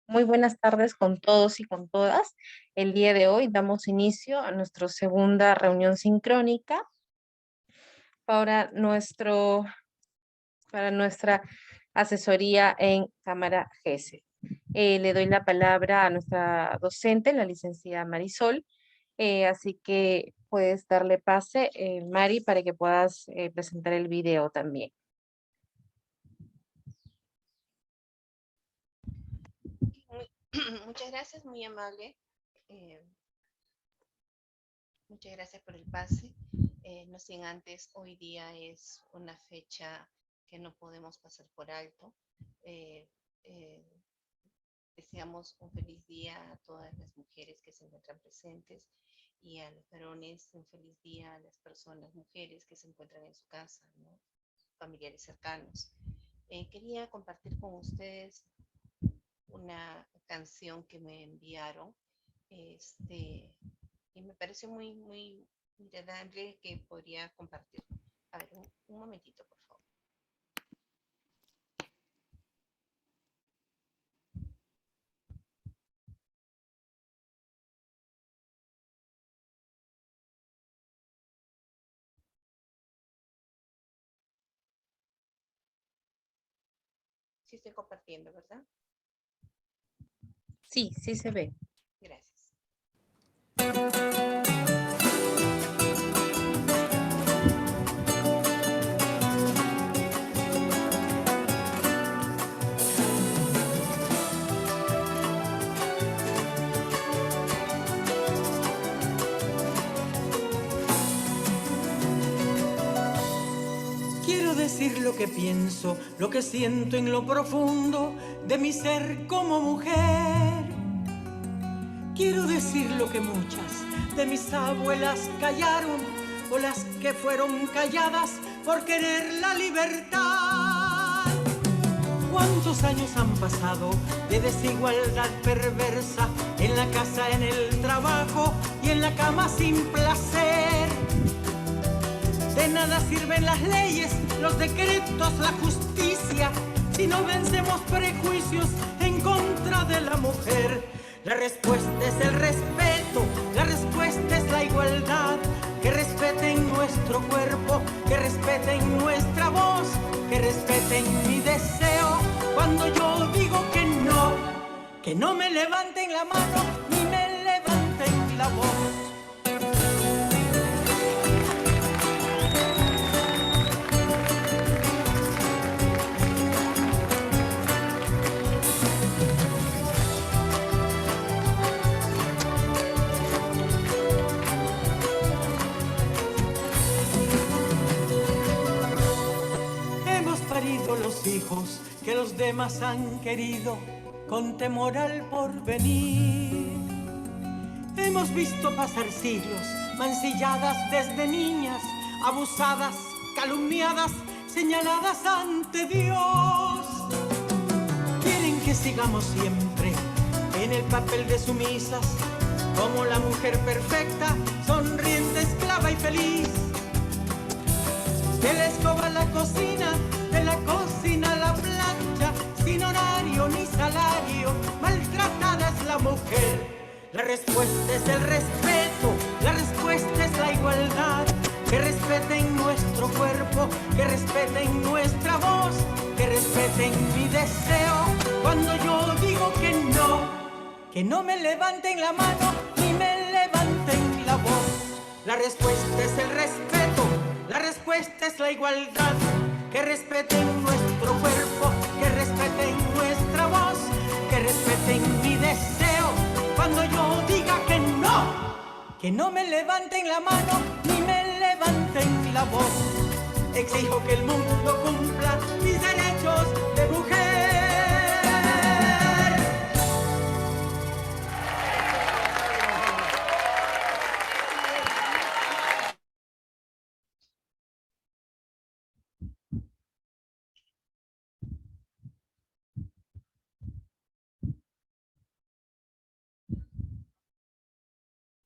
Muy buenas tardes con todos y con todas. El día de hoy damos inicio a nuestra segunda reunión sincrónica para para nuestra asesoría en Cámara GESE. Le doy la palabra a nuestra docente, la licenciada Marisol. Así que puedes darle pase, Mari, para que puedas presentar el video también. Muchas gracias, muy amable. Eh, Muchas gracias por el pase. No sin antes, hoy día es una fecha que no podemos pasar por alto. Eh, eh, Deseamos un feliz día a todas las mujeres que se encuentran presentes y a los varones un feliz día a las personas, mujeres que se encuentran en su casa, ¿no? Familiares cercanos. Quería compartir con ustedes una canción que me enviaron. Y me pareció muy agradable que podría compartir. A ver, un momentito, por favor. Sí estoy compartiendo, ¿verdad? Sí, sí se ve. Gracias. Quiero decir lo que pienso, lo que siento en lo profundo de mi ser como mujer. Quiero decir lo que muchas de mis abuelas callaron o las que fueron calladas por querer la libertad. ¿Cuántos años han pasado de desigualdad perversa en la casa, en el trabajo y en la cama sin placer? De nada sirven las leyes, los decretos, la justicia, si no vencemos prejuicios en contra de la mujer. La respuesta es el respeto, la respuesta es la igualdad. Que respeten nuestro cuerpo, que respeten nuestra voz, que respeten mi deseo. Cuando yo digo que no me levanten la mano ni me levanten la voz. Los hijos que los demás han querido con temor al porvenir. Hemos visto pasar siglos, mancilladas desde niñas, abusadas, calumniadas, señaladas ante Dios. Quieren que sigamos siempre en el papel de sumisas, como la mujer perfecta, sonriente, esclava y feliz. De la escoba a la cocina, de la cocina a la plancha, sin horario ni salario, maltratada es la mujer. La respuesta es el respeto, la respuesta es la igualdad. Que respeten nuestro cuerpo, que respeten nuestra voz, que respeten mi deseo. Cuando yo digo que no me levanten la mano ni me levanten la voz. La respuesta es el respeto, la respuesta es la igualdad. Que respeten nuestro cuerpo, que respeten nuestra voz, que respeten mi deseo. Cuando yo diga que no me levanten la mano ni me levanten la voz. Exijo que el mundo cumpla mis derechos de mujer.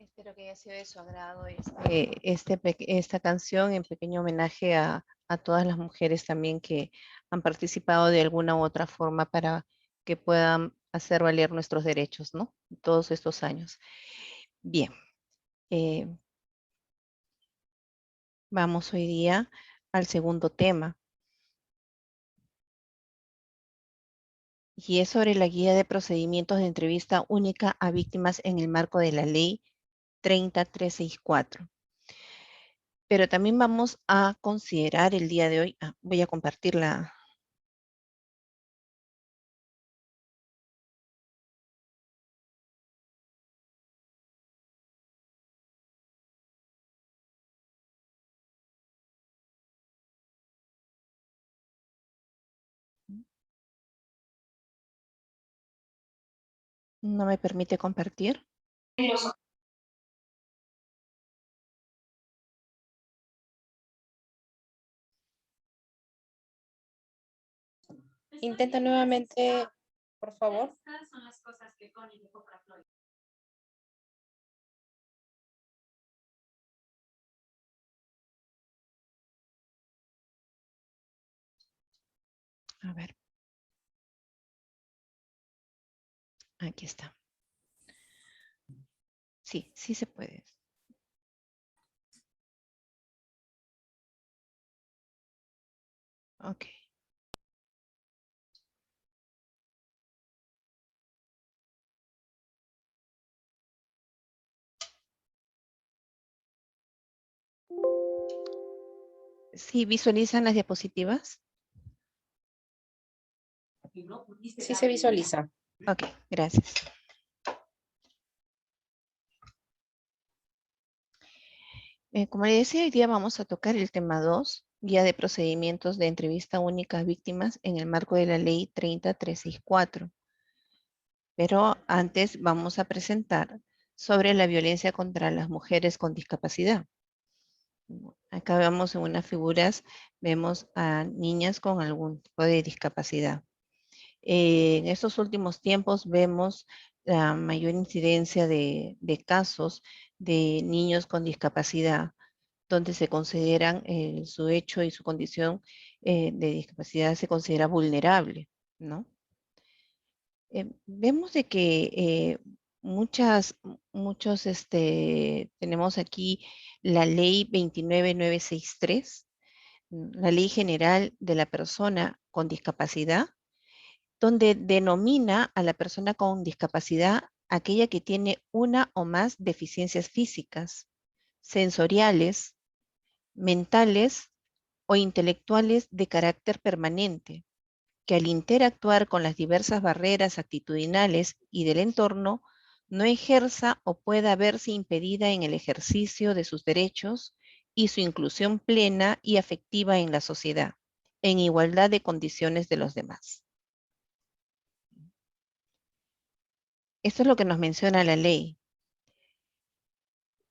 Espero que haya sido de su agrado esta canción en pequeño homenaje a todas las mujeres también que han participado de alguna u otra forma para que puedan hacer valer nuestros derechos, ¿no? Todos estos años. Bien, vamos hoy día al segundo tema. Y es sobre la guía de procedimientos de entrevista única a víctimas en el marco de la ley 30364. Pero también vamos a considerar el día de hoy, voy a compartir la... ¿No me permite compartir? Intenta nuevamente, por favor. A ver. Aquí está. Sí, sí se puede. Ok. ¿Sí visualizan las diapositivas? Sí se visualiza. Ok, gracias. Como le decía, hoy día vamos a tocar el tema 2, guía de procedimientos de entrevista única a víctimas en el marco de la ley 30364. Pero antes vamos a presentar sobre la violencia contra las mujeres con discapacidad. Acá vemos en unas figuras, vemos a niñas con algún tipo de discapacidad. En estos últimos tiempos vemos la mayor incidencia de casos de niños con discapacidad, donde se consideran su hecho y su condición de discapacidad se considera vulnerable, ¿no? Vemos de que tenemos aquí la ley 29963, la ley general de la persona con discapacidad, donde denomina a la persona con discapacidad aquella que tiene una o más deficiencias físicas, sensoriales, mentales o intelectuales de carácter permanente, que al interactuar con las diversas barreras actitudinales y del entorno, no ejerza o pueda verse impedida en el ejercicio de sus derechos y su inclusión plena y afectiva en la sociedad, en igualdad de condiciones de los demás. Esto es lo que nos menciona la ley.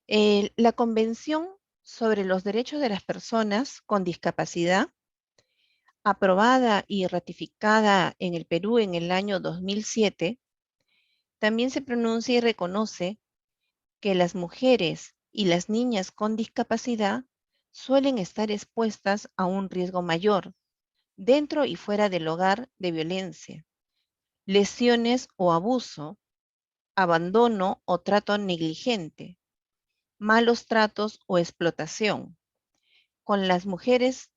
La Convención sobre los Derechos de las Personas con Discapacidad, aprobada y ratificada en el Perú en el año 2007, también se pronuncia y reconoce que las mujeres y las niñas con discapacidad suelen estar expuestas a un riesgo mayor, dentro y fuera del hogar, de violencia, lesiones o abuso, abandono o trato negligente, malos tratos o explotación. Con las mujeres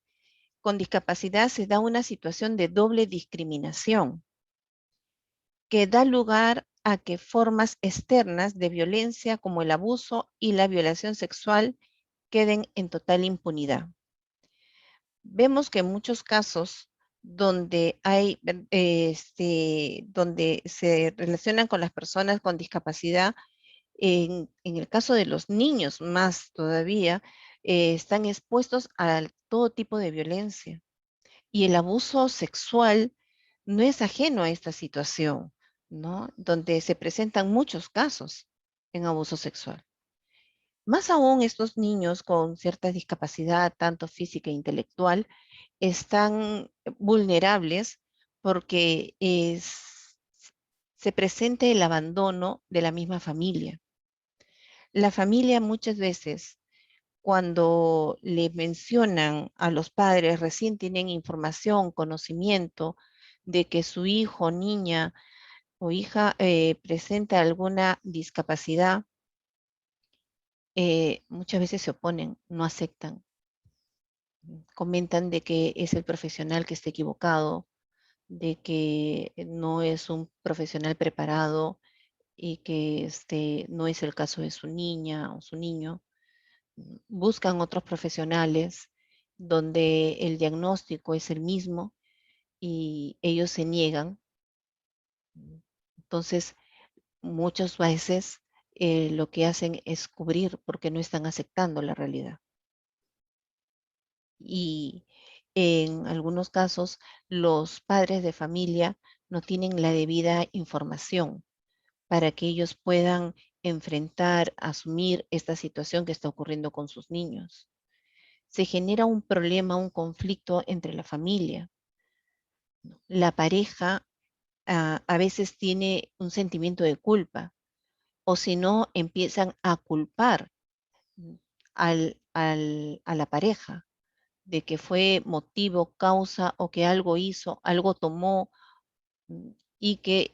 con discapacidad se da una situación de doble discriminación que da lugar a que formas externas de violencia como el abuso y la violación sexual queden en total impunidad. Vemos que en muchos casos donde donde se relacionan con las personas con discapacidad, en el caso de los niños más todavía, están expuestos a todo tipo de violencia. Y el abuso sexual no es ajeno a esta situación, ¿no? Donde se presentan muchos casos en abuso sexual. Más aún estos niños con cierta discapacidad, tanto física e intelectual, están vulnerables porque se presenta el abandono de la misma familia. La familia muchas veces, cuando le mencionan a los padres, recién tienen información, conocimiento de que su hijo o niña o hija presenta alguna discapacidad, muchas veces se oponen, no aceptan. Comentan de que es el profesional que está equivocado, de que no es un profesional preparado y que no es el caso de su niña o su niño. Buscan otros profesionales donde el diagnóstico es el mismo y ellos se niegan. Entonces, muchas veces lo que hacen es cubrir porque no están aceptando la realidad. Y en algunos casos, los padres de familia no tienen la debida información para que ellos puedan enfrentar, asumir esta situación que está ocurriendo con sus niños. Se genera un problema, un conflicto entre la familia. La pareja a veces tiene un sentimiento de culpa, o si no, empiezan a culpar a la pareja de que fue motivo, causa o que algo hizo, algo tomó y que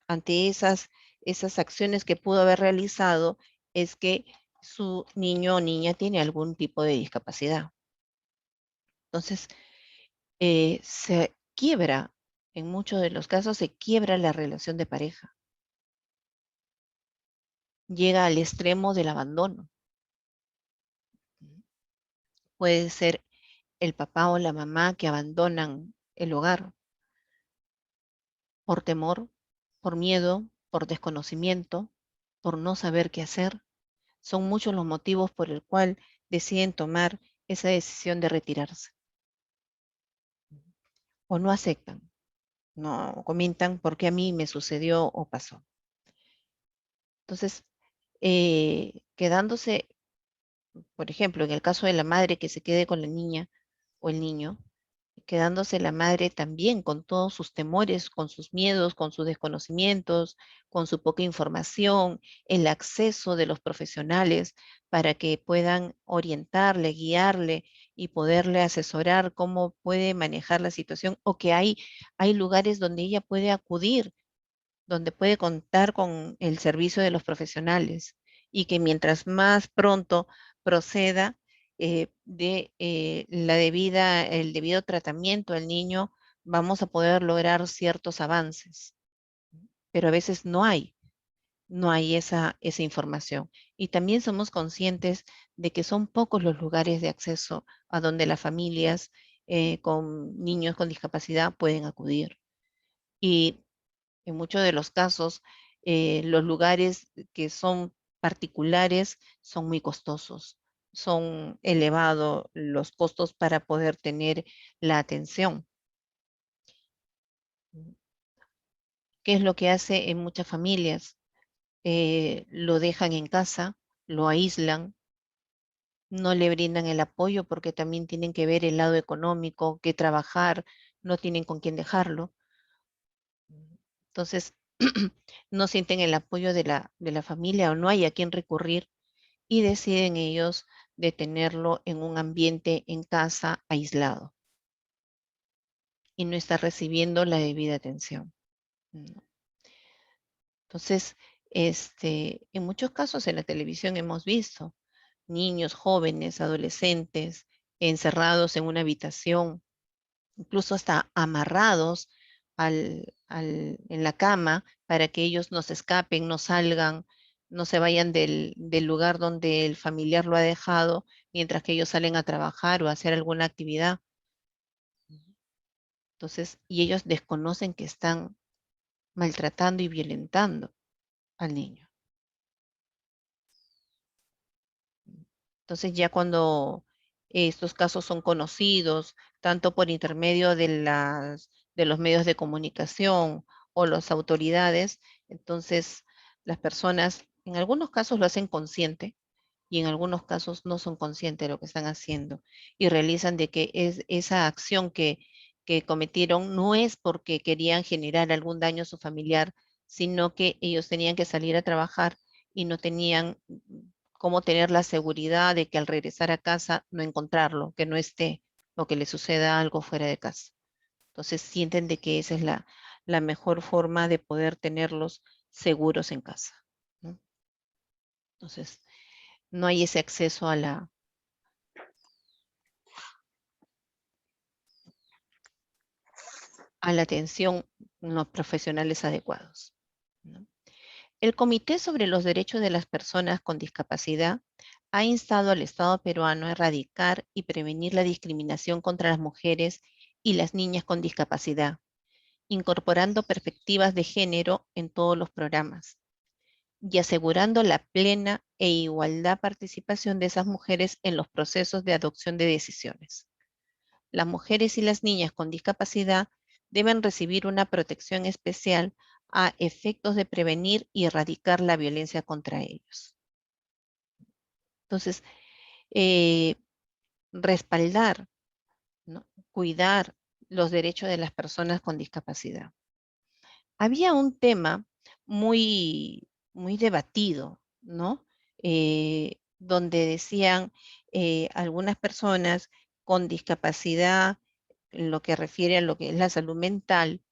ante esas acciones que pudo haber realizado es que su niño o niña tiene algún tipo de discapacidad. Entonces, se quiebra, en muchos de los casos se quiebra la relación de pareja. Llega al extremo del abandono. Puede ser el papá o la mamá que abandonan el hogar por temor, por miedo, por desconocimiento, por no saber qué hacer. Son muchos los motivos por el cual deciden tomar esa decisión de retirarse. O no aceptan, no comentan por qué a mí me sucedió o pasó. Entonces, quedándose, por ejemplo, en el caso de la madre que se quede con la niña o el niño, quedándose la madre también con todos sus temores, con sus miedos, con sus desconocimientos, con su poca información, el acceso de los profesionales para que puedan orientarle, guiarle y poderle asesorar cómo puede manejar la situación o que hay lugares donde ella puede acudir, donde puede contar con el servicio de los profesionales y que mientras más pronto proceda el debido tratamiento al niño, vamos a poder lograr ciertos avances. Pero a veces no hay esa información. Y también somos conscientes de que son pocos los lugares de acceso a donde las familias con niños con discapacidad pueden acudir. Y en muchos de los casos, los lugares que son particulares son muy costosos. Son elevados los costos para poder tener la atención. ¿Qué es lo que hace en muchas familias? Lo dejan en casa, lo aíslan, no le brindan el apoyo porque también tienen que ver el lado económico, que trabajar, no tienen con quién dejarlo. Entonces, no sienten el apoyo de la familia o no hay a quién recurrir y deciden ellos de tenerlo en un ambiente en casa aislado y no está recibiendo la debida atención. ¿No? Entonces, en muchos casos en la televisión hemos visto niños, jóvenes, adolescentes encerrados en una habitación, incluso hasta amarrados en la cama para que ellos no se escapen, no salgan, no se vayan del lugar donde el familiar lo ha dejado mientras que ellos salen a trabajar o a hacer alguna actividad. Entonces, y ellos desconocen que están maltratando y violentando al niño. Entonces, ya cuando estos casos son conocidos, tanto por intermedio de los medios de comunicación o las autoridades, entonces las personas en algunos casos lo hacen consciente y en algunos casos no son conscientes de lo que están haciendo y realizan de que esa acción que cometieron no es porque querían generar algún daño a su familiar, sino que ellos tenían que salir a trabajar y no tenían cómo tener la seguridad de que al regresar a casa no encontrarlo, que no esté o que le suceda algo fuera de casa. Entonces sienten de que esa es la mejor forma de poder tenerlos seguros en casa, ¿no? Entonces, no hay ese acceso a la atención, los profesionales adecuados, ¿no? El Comité sobre los Derechos de las Personas con Discapacidad ha instado al Estado peruano a erradicar y prevenir la discriminación contra las mujeres y las niñas con discapacidad, incorporando perspectivas de género en todos los programas y asegurando la plena e igualdad participación de esas mujeres en los procesos de adopción de decisiones. Las mujeres y las niñas con discapacidad deben recibir una protección especial a efectos de prevenir y erradicar la violencia contra ellos. Entonces, respaldar, ¿no? Cuidar los derechos de las personas con discapacidad. Había un tema muy, muy debatido, ¿no? Donde decían algunas personas con discapacidad, en lo que refiere a lo que es la salud mental,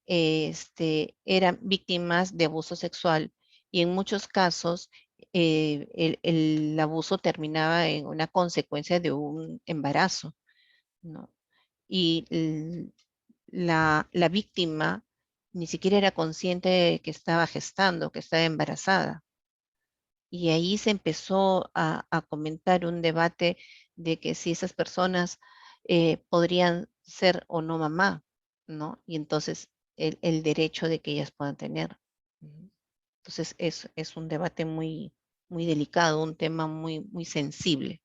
eran víctimas de abuso sexual y en muchos casos el abuso terminaba en una consecuencia de un embarazo, ¿no? Y la víctima ni siquiera era consciente de que estaba gestando, que estaba embarazada. Y ahí se empezó a comentar un debate de que si esas personas podrían ser o no mamá, ¿no? Y entonces el derecho de que ellas puedan tener. Entonces es un debate muy, muy delicado, un tema muy, muy sensible.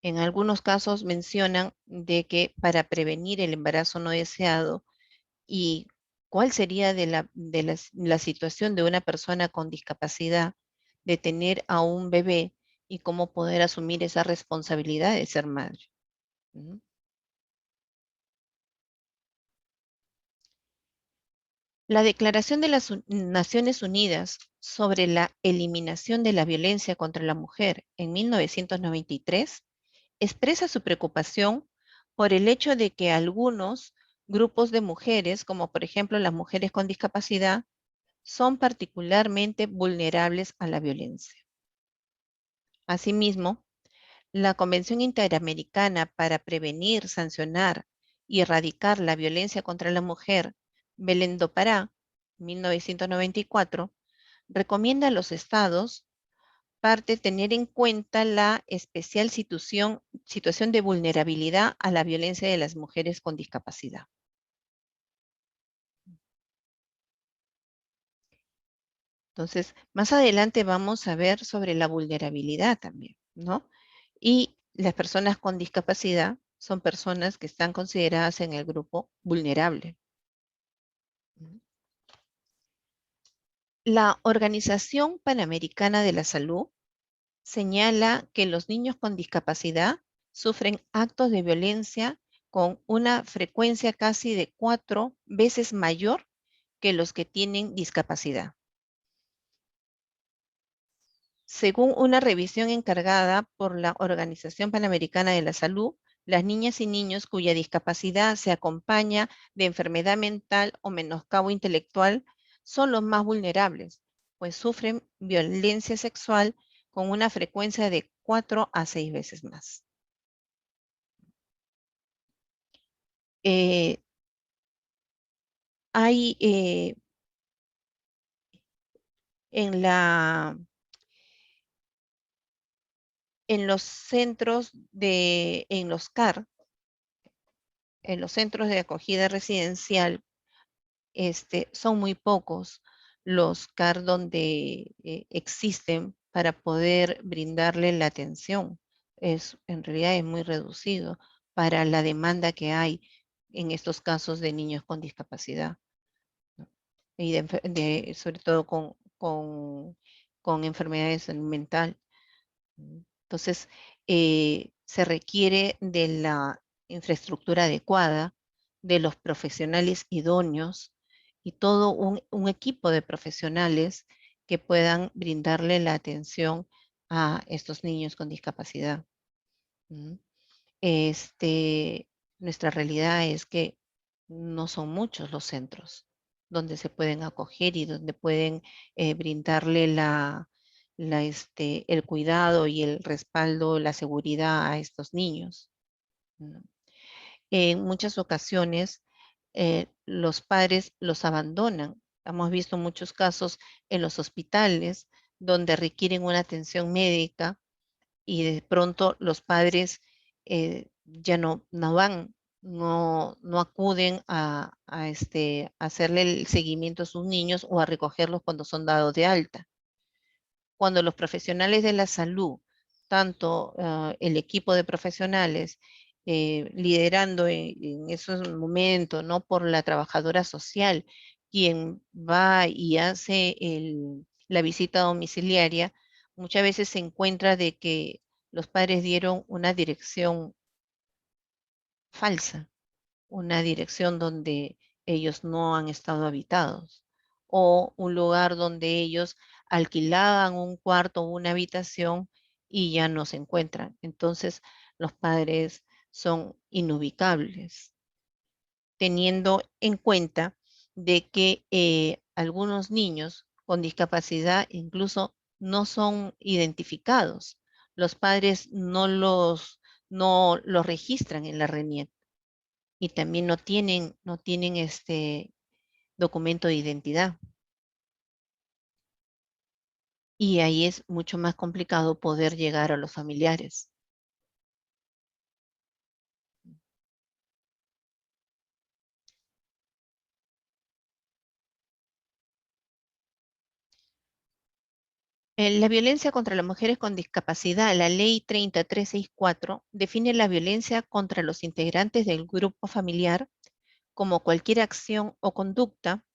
En algunos casos mencionan de que para prevenir el embarazo no deseado y cuál sería la situación de una persona con discapacidad de tener a un bebé y cómo poder asumir esa responsabilidad de ser madre. ¿No? La Declaración de las Naciones Unidas sobre la eliminación de la violencia contra la mujer en 1993 expresa su preocupación por el hecho de que algunos grupos de mujeres, como por ejemplo las mujeres con discapacidad, son particularmente vulnerables a la violencia. Asimismo, la Convención Interamericana para Prevenir, Sancionar y Erradicar la Violencia contra la Mujer, Belén do Pará, 1994, recomienda a los estados parte tener en cuenta la especial situación de vulnerabilidad a la violencia de las mujeres con discapacidad. Entonces, más adelante vamos a ver sobre la vulnerabilidad también, ¿no? Y las personas con discapacidad son personas que están consideradas en el grupo vulnerable. La Organización Panamericana de la Salud señala que los niños con discapacidad sufren actos de violencia con una frecuencia casi de 4 veces mayor que los que tienen discapacidad. Según una revisión encargada por la Organización Panamericana de la Salud, las niñas y niños cuya discapacidad se acompaña de enfermedad mental o menoscabo intelectual son los más vulnerables, pues sufren violencia sexual con una frecuencia de 4 a 6 veces más. Hay en los centros en los CAR, en los centros de acogida residencial, son muy pocos los CAR donde existen para poder brindarle la atención. En realidad es muy reducido para la demanda que hay en estos casos de niños con discapacidad, ¿no? Y sobre todo con enfermedades mental. Entonces, se requiere de la infraestructura adecuada, de los profesionales idóneos y todo un equipo de profesionales que puedan brindarle la atención a estos niños con discapacidad. ¿Mm? Nuestra realidad es que no son muchos los centros donde se pueden acoger y donde pueden brindarle el cuidado y el respaldo, la seguridad a estos niños, ¿no? En muchas ocasiones los padres los abandonan. Hemos visto muchos casos en los hospitales donde requieren una atención médica y de pronto los padres ya no van, no acuden a hacerle el seguimiento a sus niños o a recogerlos cuando son dados de alta. Cuando los profesionales de la salud, tanto el equipo de profesionales, liderando en esos momentos, ¿no? Por la trabajadora social, quien va y hace la visita domiciliaria, muchas veces se encuentra de que los padres dieron una dirección falsa, una dirección donde ellos no han estado habitados, o un lugar donde ellos alquilaban un cuarto o una habitación y ya no se encuentran. Entonces, los padres son inubicables, teniendo en cuenta de que algunos niños con discapacidad incluso no son identificados. Los padres no los registran en la RENIEC y también no tienen este documento de identidad. Y ahí es mucho más complicado poder llegar a los familiares. La violencia contra las mujeres con discapacidad, la ley 30364 define la violencia contra los integrantes del grupo familiar como cualquier acción o conducta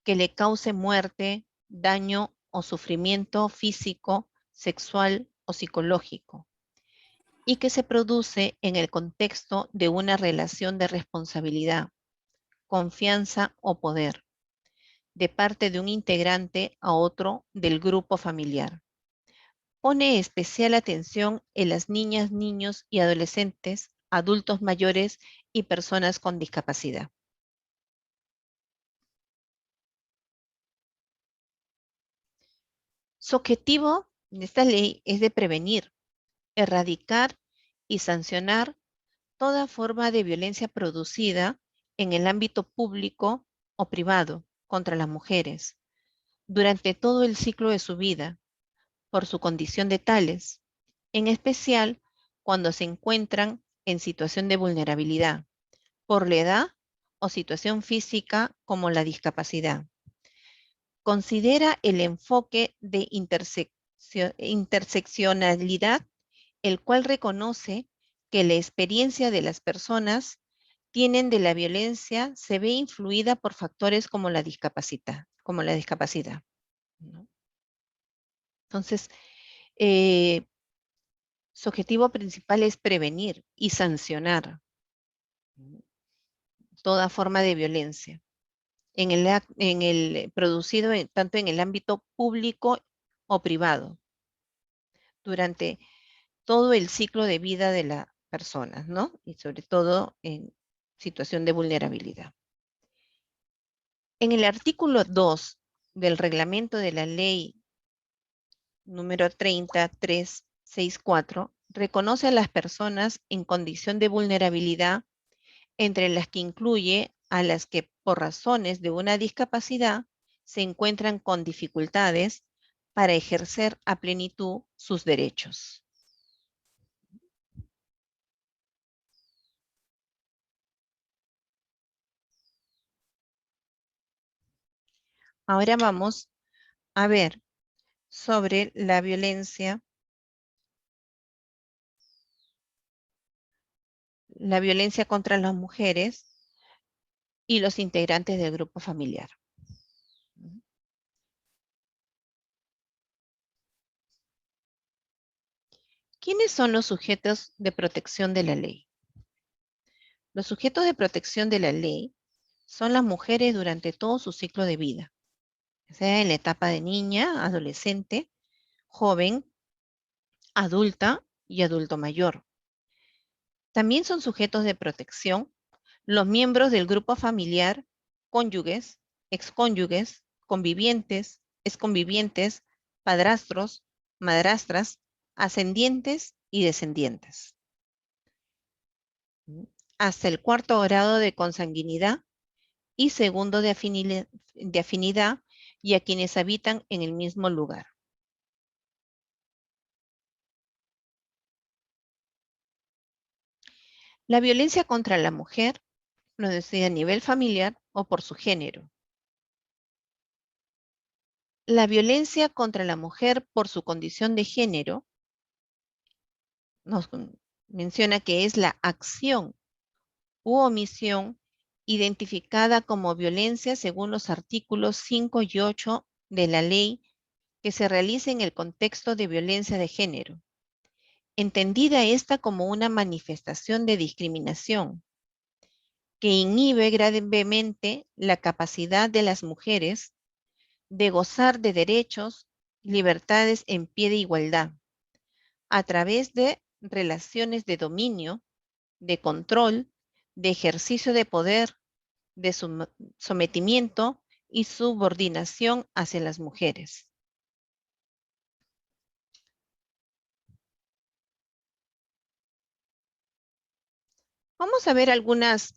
que le cause muerte, daño o sufrimiento físico, sexual o psicológico, y que se produce en el contexto de una relación de responsabilidad, confianza o poder, de parte de un integrante a otro del grupo familiar. Pone especial atención en las niñas, niños y adolescentes, adultos mayores y personas con discapacidad. Su objetivo de esta ley es de prevenir, erradicar y sancionar toda forma de violencia producida en el ámbito público o privado contra las mujeres durante todo el ciclo de su vida por su condición de tales, en especial cuando se encuentran en situación de vulnerabilidad por la edad o situación física como la discapacidad. Considera el enfoque de interseccionalidad, el cual reconoce que la experiencia de las personas tienen de la violencia se ve influida por factores como la discapacidad, ¿no? Entonces, su objetivo principal es prevenir y sancionar toda forma de violencia producido tanto en el ámbito público o privado durante todo el ciclo de vida de las personas, ¿no? Y sobre todo en situación de vulnerabilidad. En el artículo 2 del reglamento de la ley número 30364, reconoce a las personas en condición de vulnerabilidad, entre las que incluye a las que por razones de una discapacidad se encuentran con dificultades para ejercer a plenitud sus derechos. Ahora vamos a ver sobre la violencia contra las mujeres y los integrantes del grupo familiar. ¿Quiénes son los sujetos de protección de la ley? Los sujetos de protección de la ley son las mujeres durante todo su ciclo de vida, sea en la etapa de niña, adolescente, joven, adulta y adulto mayor. También son sujetos de protección los miembros del grupo familiar, cónyuges, excónyuges, convivientes, exconvivientes, padrastros, madrastras, ascendientes y descendientes. Hasta el cuarto grado de consanguinidad y segundo de afinidad y a quienes habitan en el mismo lugar. La violencia contra la mujer, lo decía a nivel familiar o por su género. La violencia contra la mujer por su condición de género nos menciona que es la acción u omisión identificada como violencia según los artículos 5 y 8 de la ley que se realiza en el contexto de violencia de género, entendida esta como una manifestación de discriminación que inhibe gravemente la capacidad de las mujeres de gozar de derechos y libertades en pie de igualdad, a través de relaciones de dominio, de control, de ejercicio de poder, de sometimiento y subordinación hacia las mujeres. Vamos a ver algunas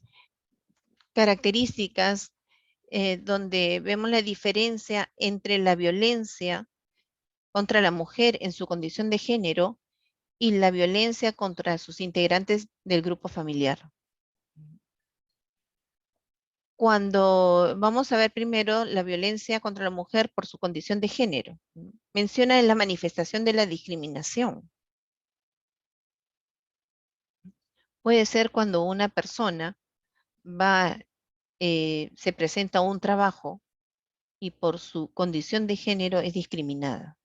características donde vemos la diferencia entre la violencia contra la mujer en su condición de género y la violencia contra sus integrantes del grupo familiar. Cuando vamos a ver primero la violencia contra la mujer por su condición de género, menciona la manifestación de la discriminación. Puede ser cuando una persona se presenta a un trabajo y por su condición de género es discriminada.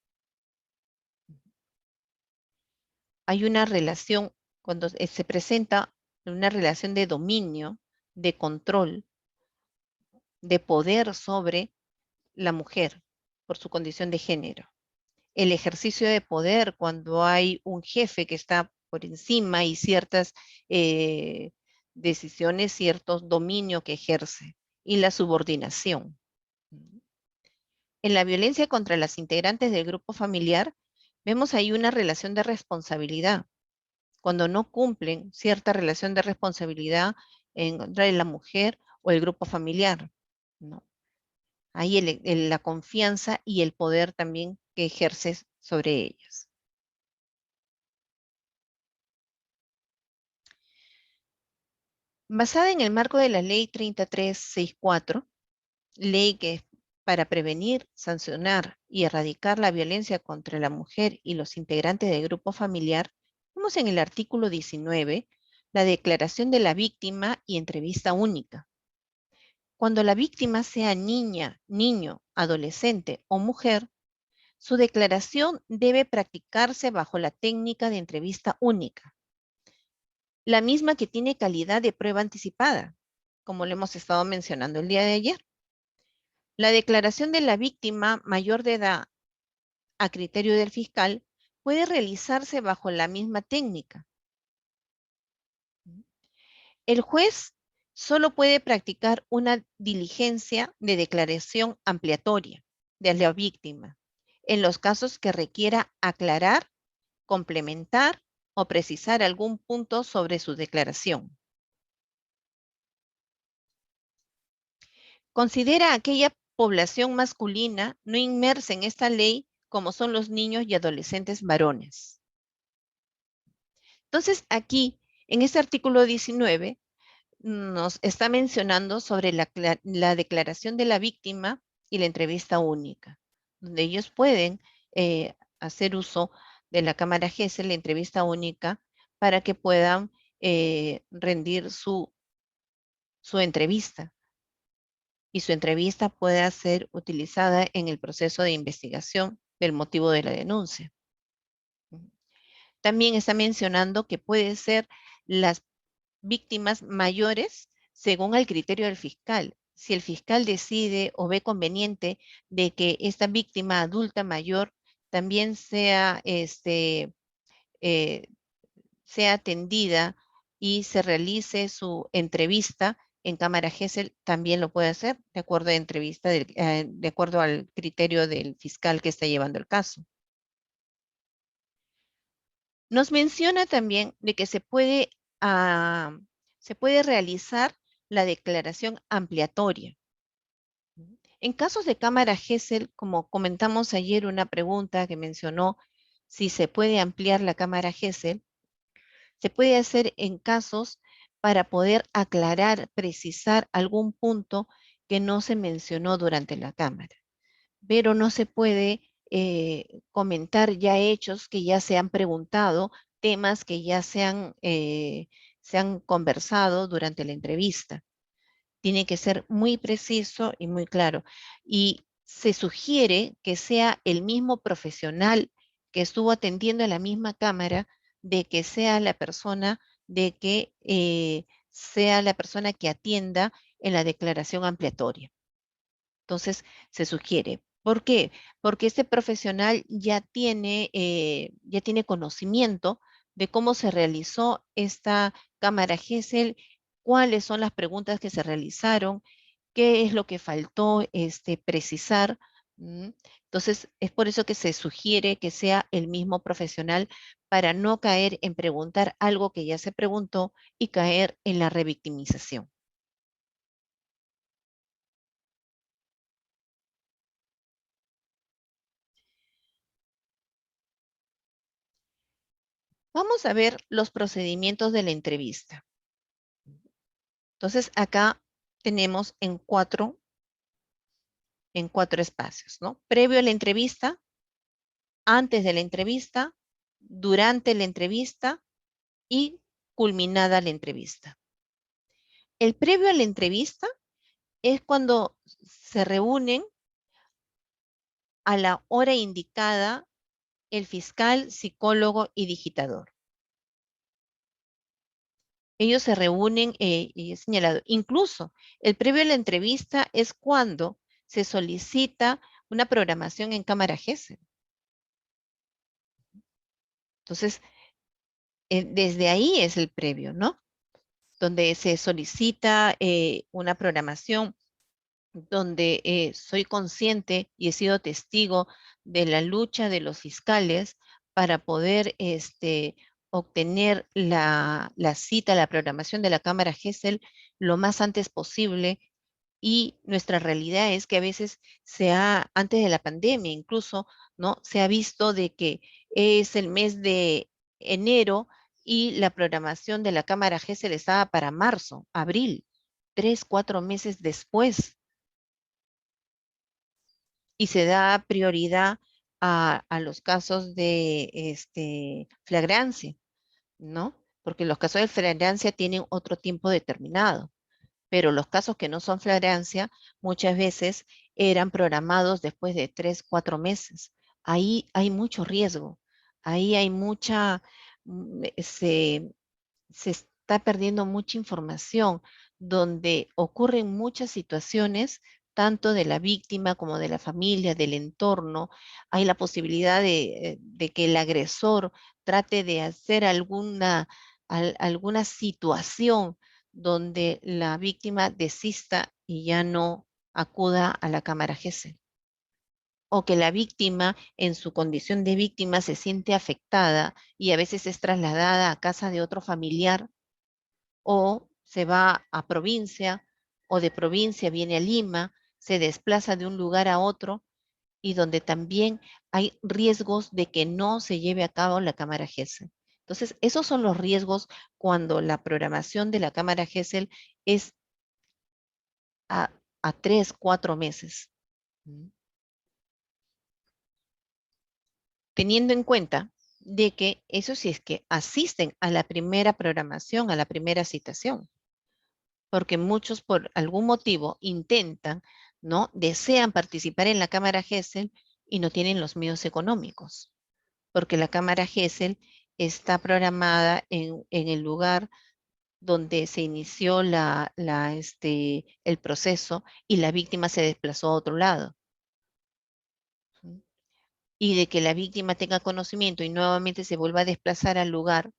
Hay una relación, cuando se presenta una relación de dominio, de control, de poder sobre la mujer por su condición de género. El ejercicio de poder cuando hay un jefe que está por encima y ciertas decisiones, ciertos dominio que ejerce. Y la subordinación. En la violencia contra las integrantes del grupo familiar, vemos ahí una relación de responsabilidad. Cuando no cumplen cierta relación de responsabilidad en contra de la mujer o el grupo familiar, ¿no? Ahí la confianza y el poder también que ejerces sobre ellas. Basada en el marco de la Ley 3364, ley que para prevenir, sancionar y erradicar la violencia contra la mujer y los integrantes del grupo familiar, vemos en el artículo 19 la declaración de la víctima y entrevista única. Cuando la víctima sea niña, niño, adolescente o mujer, su declaración debe practicarse bajo la técnica de entrevista única, la misma que tiene calidad de prueba anticipada, como lo hemos estado mencionando el día de ayer. La declaración de la víctima mayor de edad a criterio del fiscal puede realizarse bajo la misma técnica. El juez solo puede practicar una diligencia de declaración ampliatoria de la víctima en los casos que requiera aclarar, complementar o precisar algún punto sobre su declaración. Considera aquella población masculina no inmersa en esta ley como son los niños y adolescentes varones. Entonces, aquí, en este artículo 19, nos está mencionando sobre la declaración de la víctima y la entrevista única, donde ellos pueden hacer uso de la cámara GESEL, la entrevista única, para que puedan rendir su entrevista. Y su entrevista pueda ser utilizada en el proceso de investigación del motivo de la denuncia. También está mencionando que puede ser las víctimas mayores según el criterio del fiscal. Si el fiscal decide o ve conveniente de que esta víctima adulta mayor también sea atendida y se realice su entrevista en cámara Gesell, también lo puede hacer de acuerdo a de acuerdo al criterio del fiscal que está llevando el caso. Nos menciona también de que se puede realizar la declaración ampliatoria. En casos de cámara Gesell, como comentamos ayer una pregunta que mencionó si se puede ampliar la cámara Gesell, se puede hacer en casos para poder aclarar, precisar algún punto que no se mencionó durante la cámara, pero no se puede comentar ya hechos que ya se han preguntado, temas que ya se han conversado durante la entrevista. Tiene que ser muy preciso y muy claro. Y se sugiere que sea el mismo profesional que estuvo atendiendo a la misma cámara, de que sea la persona, de que sea la persona que atienda en la declaración ampliatoria. Entonces, se sugiere. ¿Por qué? Porque este profesional ya tiene conocimiento de cómo se realizó esta cámara Gesell, cuáles son las preguntas que se realizaron, qué es lo que faltó precisar. Entonces, es por eso que se sugiere que sea el mismo profesional para no caer en preguntar algo que ya se preguntó y caer en la revictimización. Vamos a ver los procedimientos de la entrevista. Entonces, acá tenemos en cuatro espacios, ¿no? Previo a la entrevista, antes de la entrevista, durante la entrevista y culminada la entrevista. El previo a la entrevista es cuando se reúnen a la hora indicada el fiscal, psicólogo y digitador. Ellos se reúnen y es señalado. Incluso el previo a la entrevista es cuando se solicita una programación en cámara Gesell. Entonces, desde ahí es el previo, ¿no? Donde se solicita una programación, donde soy consciente y he sido testigo de la lucha de los fiscales para poder obtener la cita, la programación de la cámara Gesell lo más antes posible. Y nuestra realidad es que a veces antes de la pandemia incluso, ¿no? Se ha visto de que es el mes de enero y la programación de la cámara Gesell estaba para marzo, abril, 3, 4 meses después. Y se da prioridad a los casos de flagrancia, ¿no? Porque los casos de flagrancia tienen otro tiempo determinado, pero los casos que no son flagrancia muchas veces eran programados después de 3, 4 meses. Ahí hay mucho riesgo, ahí hay se está perdiendo mucha información, donde ocurren muchas situaciones, tanto de la víctima como de la familia, del entorno. Hay la posibilidad de que el agresor trate de hacer alguna situación donde la víctima desista y ya no acuda a la cámara Gesell. O que la víctima en su condición de víctima se siente afectada y a veces es trasladada a casa de otro familiar o se va a provincia o de provincia viene a Lima, se desplaza de un lugar a otro y donde también hay riesgos de que no se lleve a cabo la cámara Gesell. Entonces, esos son los riesgos cuando la programación de la cámara Gesell es a 3, 4 meses. Teniendo en cuenta de que eso sí es que asisten a la primera programación, a la primera citación, porque muchos por algún motivo intentan, ¿no? Desean participar en la cámara Gesell y no tienen los medios económicos, porque la cámara Gesell está programada en el lugar donde se inició el proceso y la víctima se desplazó a otro lado. Y de que la víctima tenga conocimiento y nuevamente se vuelva a desplazar al lugar,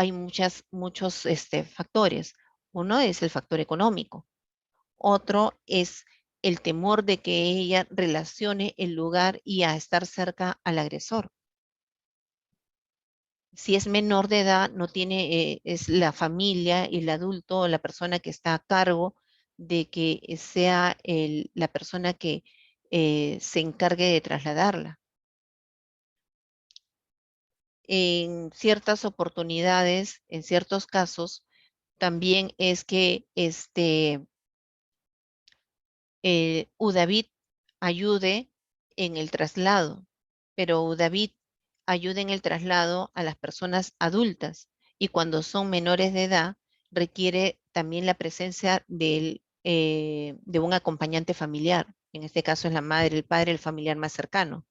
hay muchos factores. Uno es el factor económico. Otro es el temor de que ella relacione el lugar y a estar cerca al agresor. Si es menor de edad, no tiene, es la familia, el adulto o la persona que está a cargo de que sea la persona que se encargue de trasladarla. En ciertas oportunidades, en ciertos casos, también es que UDAVIT ayude en el traslado, pero UDAVIT ayuda en el traslado a las personas adultas y cuando son menores de edad requiere también la presencia de un acompañante familiar. En este caso es la madre, el padre, el familiar más cercano.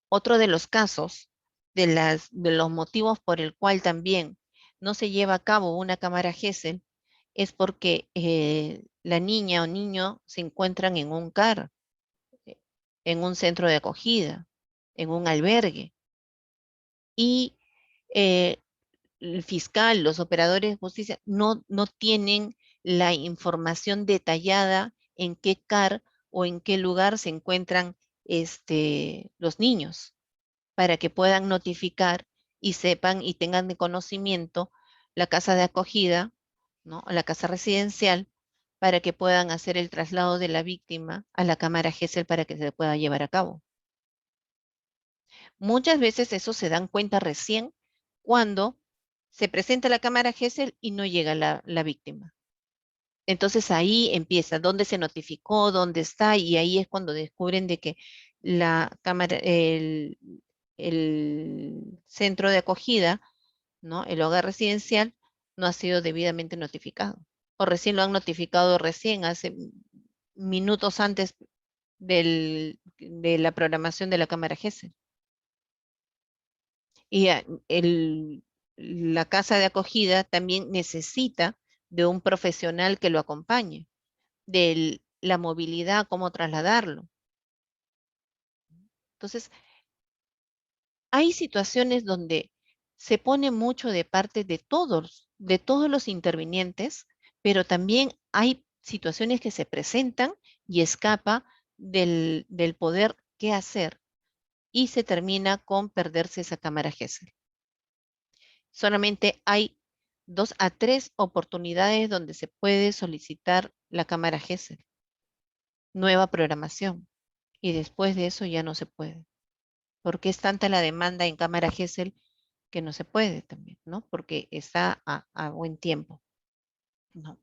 Otro de los casos, de los motivos por el cual también no se lleva a cabo una cámara GESEL, es porque la niña o niño se encuentran en un CAR, en un centro de acogida, en un albergue. Y el fiscal, los operadores de justicia no tienen la información detallada en qué CAR o en qué lugar se encuentran los niños, para que puedan notificar y sepan y tengan de conocimiento la casa de acogida, ¿no? La casa residencial, para que puedan hacer el traslado de la víctima a la cámara GESEL para que se pueda llevar a cabo. Muchas veces eso se dan cuenta recién cuando se presenta la cámara GESEL y no llega la víctima. Entonces ahí empieza, dónde se notificó, dónde está, y ahí es cuando descubren de que la cámara, el centro de acogida, ¿no? El hogar residencial no ha sido debidamente notificado. O recién lo han notificado recién, hace minutos antes de la programación de la cámara GESEL. Y la casa de acogida también necesita de un profesional que lo acompañe, de la movilidad, cómo trasladarlo. Entonces, hay situaciones donde se pone mucho de parte de todos los intervinientes, pero también hay situaciones que se presentan y escapa del poder qué hacer y se termina con perderse esa cámara GESEL. Solamente hay 2 a 3 oportunidades donde se puede solicitar la cámara GESEL, nueva programación, y después de eso ya no se puede. Porque es tanta la demanda en cámara GESEL que no se puede también, ¿no? Porque está a buen tiempo, ¿no?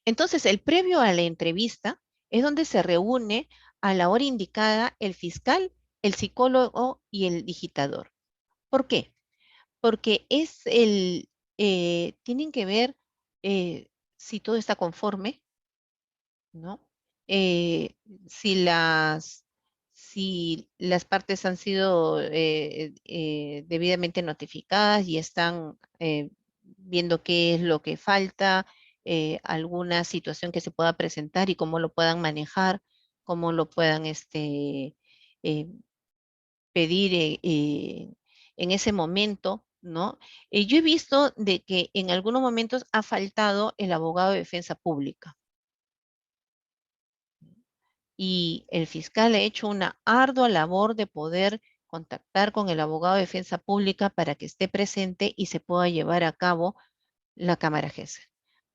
Entonces, el previo a la entrevista es donde se reúne a la hora indicada el fiscal, el psicólogo y el digitador. ¿Por qué? Porque tienen que ver si todo está conforme, ¿no? Eh, si las partes han sido debidamente notificadas y están viendo qué es lo que falta, alguna situación que se pueda presentar y cómo lo puedan manejar, cómo lo puedan eh, pedir en ese momento, ¿no? Yo he visto de que en algunos momentos ha faltado el abogado de defensa pública. Y el fiscal ha hecho una ardua labor de poder contactar con el abogado de defensa pública para que esté presente y se pueda llevar a cabo la cámara GESEL.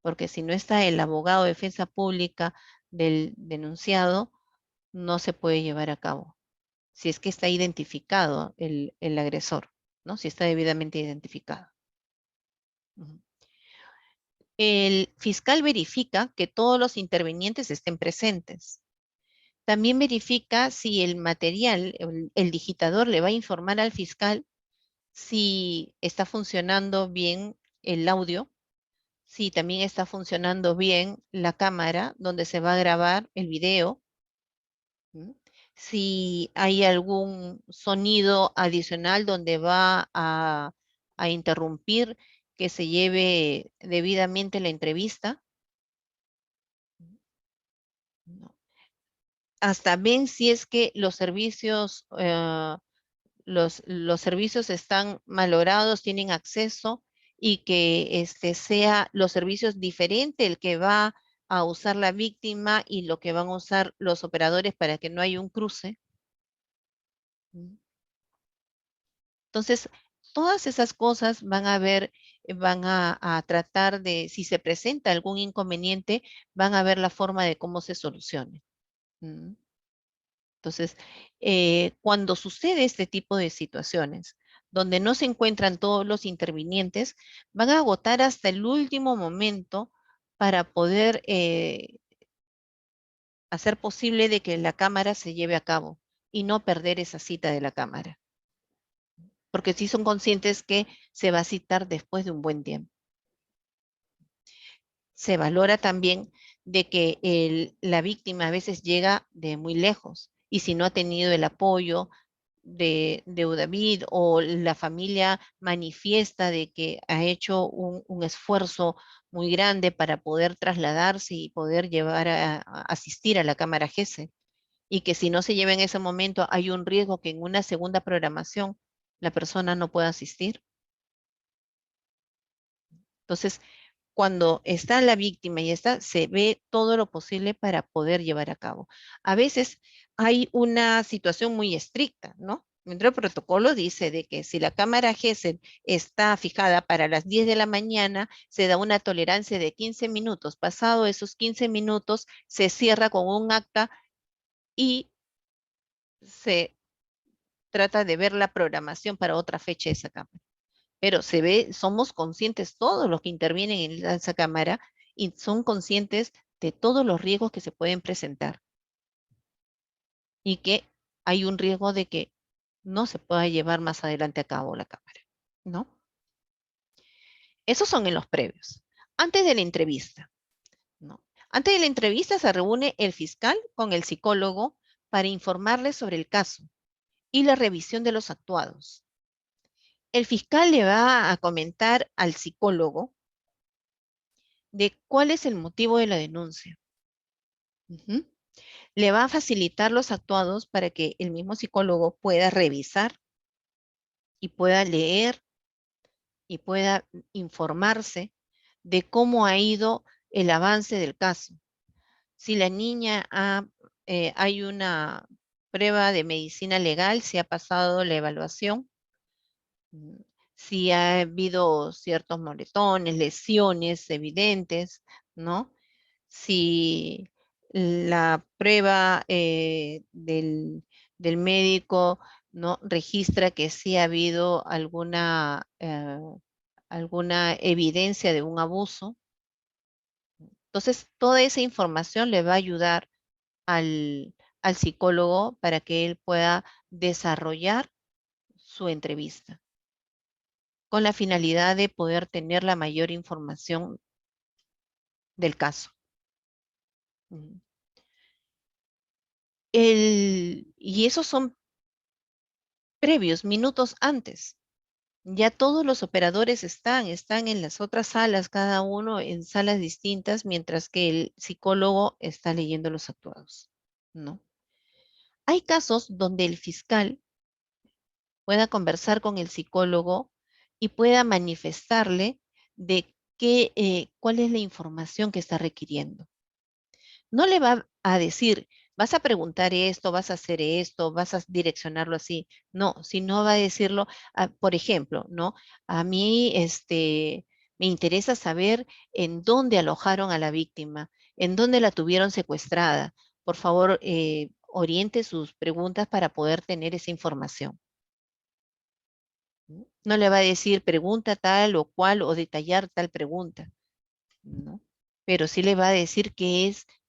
Porque si no está el abogado de defensa pública del denunciado, no se puede llevar a cabo. Si es que está identificado el agresor, ¿no? Si está debidamente identificado. El fiscal verifica que todos los intervinientes estén presentes. También verifica si el material, el digitador le va a informar al fiscal si está funcionando bien el audio, si también está funcionando bien la cámara donde se va a grabar el video, si hay algún sonido adicional donde va a interrumpir que se lleve debidamente la entrevista. No. Hasta ven si es que los servicios los servicios están malogrados, tienen acceso y que sea los servicios diferentes el que va a usar la víctima y lo que van a usar los operadores para que no haya un cruce. Entonces, todas esas cosas van a ver, van a tratar de, si se presenta algún inconveniente, van a ver la forma de cómo se solucione. Entonces, cuando sucede este tipo de situaciones, donde no se encuentran todos los intervinientes, van a agotar hasta el último momento para poder hacer posible de que la cámara se lleve a cabo y no perder esa cita de la cámara. Porque sí son conscientes que se va a citar después de un buen tiempo. Se valora también de que la víctima a veces llega de muy lejos y si no ha tenido el apoyo de David o la familia manifiesta de que ha hecho un esfuerzo muy grande para poder trasladarse y poder llevar a asistir a la cámara GESE y que si no se lleva en ese momento hay un riesgo que en una segunda programación la persona no pueda asistir. Entonces, cuando está la víctima y se ve todo lo posible para poder llevar a cabo. A veces hay una situación muy estricta, ¿no? Dentro del protocolo dice de que si la cámara GESEL está fijada para las 10 de la mañana, se da una tolerancia de 15 minutos. Pasado esos 15 minutos, se cierra con un acta y se trata de ver la programación para otra fecha de esa cámara. Pero se ve, somos conscientes todos los que intervienen en esa cámara y son conscientes de todos los riesgos que se pueden presentar y que hay un riesgo de que no se pueda llevar más adelante a cabo la cámara, ¿no? Esos son en los previos. Antes de la entrevista, ¿no? Antes de la entrevista se reúne el fiscal con el psicólogo para informarle sobre el caso y la revisión de los actuados. El fiscal le va a comentar al psicólogo de cuál es el motivo de la denuncia. Le va a facilitar los actuados para que el mismo psicólogo pueda revisar y pueda leer y pueda informarse de cómo ha ido el avance del caso. Si la niña hay una prueba de medicina legal, si ha pasado la evaluación, si ha habido ciertos moretones, lesiones evidentes, ¿no? Si la prueba del médico no registra que sí ha habido alguna evidencia de un abuso. Entonces, toda esa información le va a ayudar al psicólogo para que él pueda desarrollar su entrevista con la finalidad de poder tener la mayor información del caso. Y esos son previos, minutos antes. Ya todos los operadores están en las otras salas, cada uno en salas distintas, mientras que el psicólogo está leyendo los actuados, ¿no? Hay casos donde el fiscal pueda conversar con el psicólogo y pueda manifestarle de cuál es la información que está requiriendo. No le va a decir, vas a preguntar esto, vas a hacer esto, vas a direccionarlo así. No, sino va a decirlo, por ejemplo, ¿no? A mí me interesa saber en dónde alojaron a la víctima, en dónde la tuvieron secuestrada. Por favor, oriente sus preguntas para poder tener esa información. No le va a decir pregunta tal o cual o detallar tal pregunta, ¿no? Pero sí le va a decir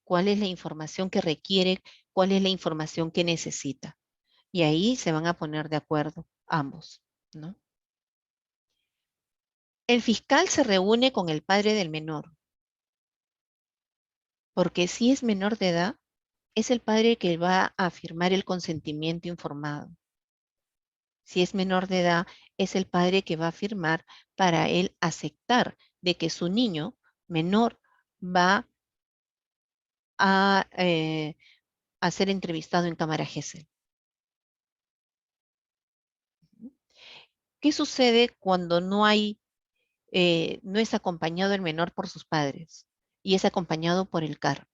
cuál es la información que requiere, cuál es la información que necesita. Y ahí se van a poner de acuerdo ambos, ¿no? El fiscal se reúne con el padre del menor, porque si es menor de edad, es el padre que va a firmar el consentimiento informado. Si es menor de edad, es el padre que va a firmar para él aceptar de que su niño menor va a ser entrevistado en cámara GESEL. ¿Qué sucede cuando no es acompañado el menor por sus padres y es acompañado por el CAR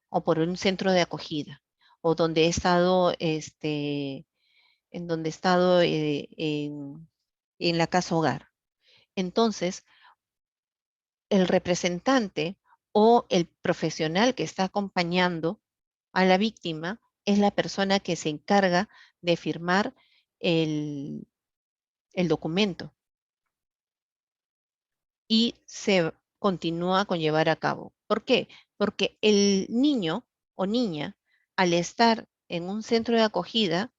o por un centro de acogida o donde he estado, en donde he estado en la casa hogar? Entonces, el representante o el profesional que está acompañando a la víctima es la persona que se encarga de firmar el, el documento y se continúa con llevar a cabo. ¿Por qué? Porque el niño o niña, al estar en un centro de acogida,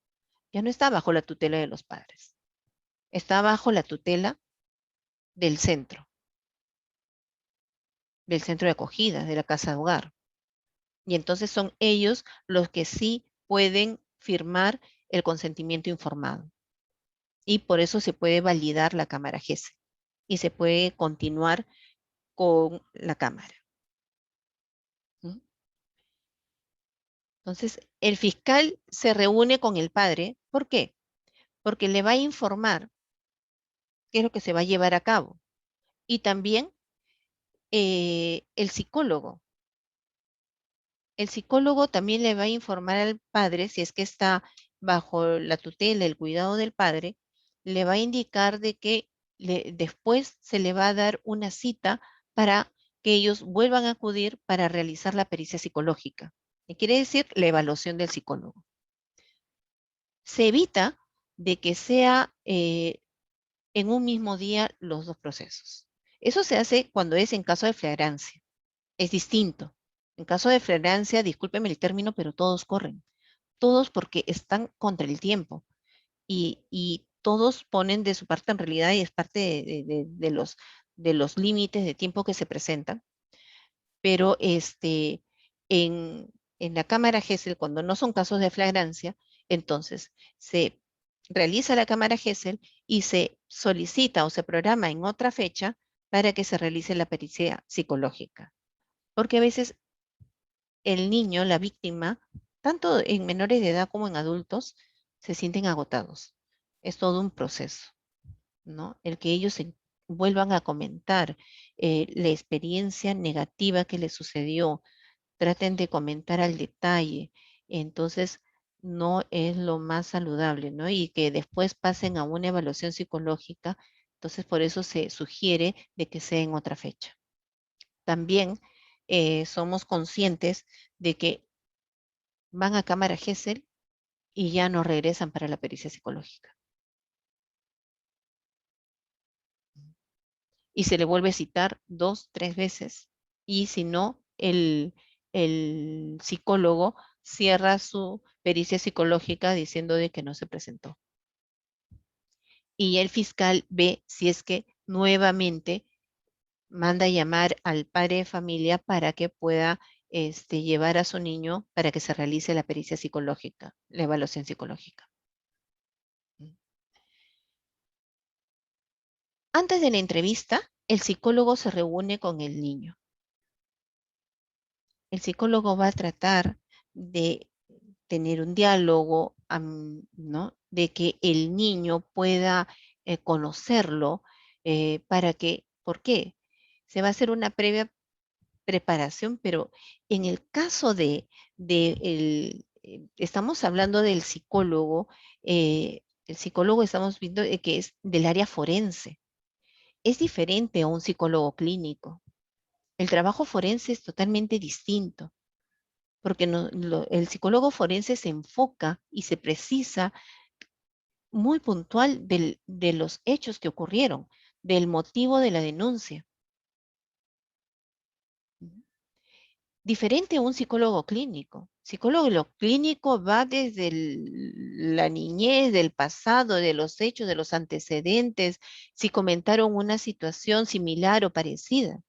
ya no está bajo la tutela de los padres, está bajo la tutela del centro de acogida, de la casa de hogar. Y entonces son ellos los que sí pueden firmar el consentimiento informado. Y por eso se puede validar la cámara GESE y se puede continuar con la cámara. ¿Mm? Entonces, el fiscal se reúne con el padre. ¿Por qué? Porque le va a informar qué es lo que se va a llevar a cabo. Y también el psicólogo. El psicólogo también le va a informar al padre, si es que está bajo la tutela, el cuidado del padre, le va a indicar de que después se le va a dar una cita para que ellos vuelvan a acudir para realizar la pericia psicológica. ¿Qué quiere decir? La evaluación del psicólogo. Se evita de que sea en un mismo día los dos procesos. Eso se hace cuando es en caso de flagrancia. Es distinto. En caso de flagrancia, discúlpeme el término, pero todos corren. Todos porque están contra el tiempo. Y todos ponen de su parte en realidad y es parte de los límites de tiempo que se presentan. Pero en la cámara GESEL, cuando no son casos de flagrancia, entonces se realiza la cámara GESEL y se solicita o se programa en otra fecha para que se realice la pericia psicológica. Porque a veces el niño, la víctima, tanto en menores de edad como en adultos, se sienten agotados. Es todo un proceso, ¿no? El que ellos vuelvan a comentar la experiencia negativa que les sucedió, traten de comentar al detalle, entonces no es lo más saludable, ¿no? Y que después pasen a una evaluación psicológica, entonces por eso se sugiere de que sea en otra fecha. También somos conscientes de que van a cámara GESEL y ya no regresan para la pericia psicológica. Y se le vuelve a citar 2, 3 veces. Y si no, el psicólogo cierra su pericia psicológica diciendo de que no se presentó. Y el fiscal ve si es que nuevamente manda llamar al padre de familia para que pueda llevar a su niño para que se realice la pericia psicológica, la evaluación psicológica. Antes de la entrevista, el psicólogo se reúne con el niño. El psicólogo va a tratar de tener un diálogo, ¿no? De que el niño pueda conocerlo para que, ¿por qué? Se va a hacer una previa preparación, pero en el caso estamos hablando del psicólogo, el psicólogo estamos viendo que es del área forense. Es diferente a un psicólogo clínico. El trabajo forense es totalmente distinto, porque el psicólogo forense se enfoca y se precisa muy puntual de los hechos que ocurrieron, del motivo de la denuncia. Diferente a un psicólogo clínico. Psicólogo clínico va desde la niñez, del pasado, de los hechos, de los antecedentes, si comentaron una situación similar o parecida.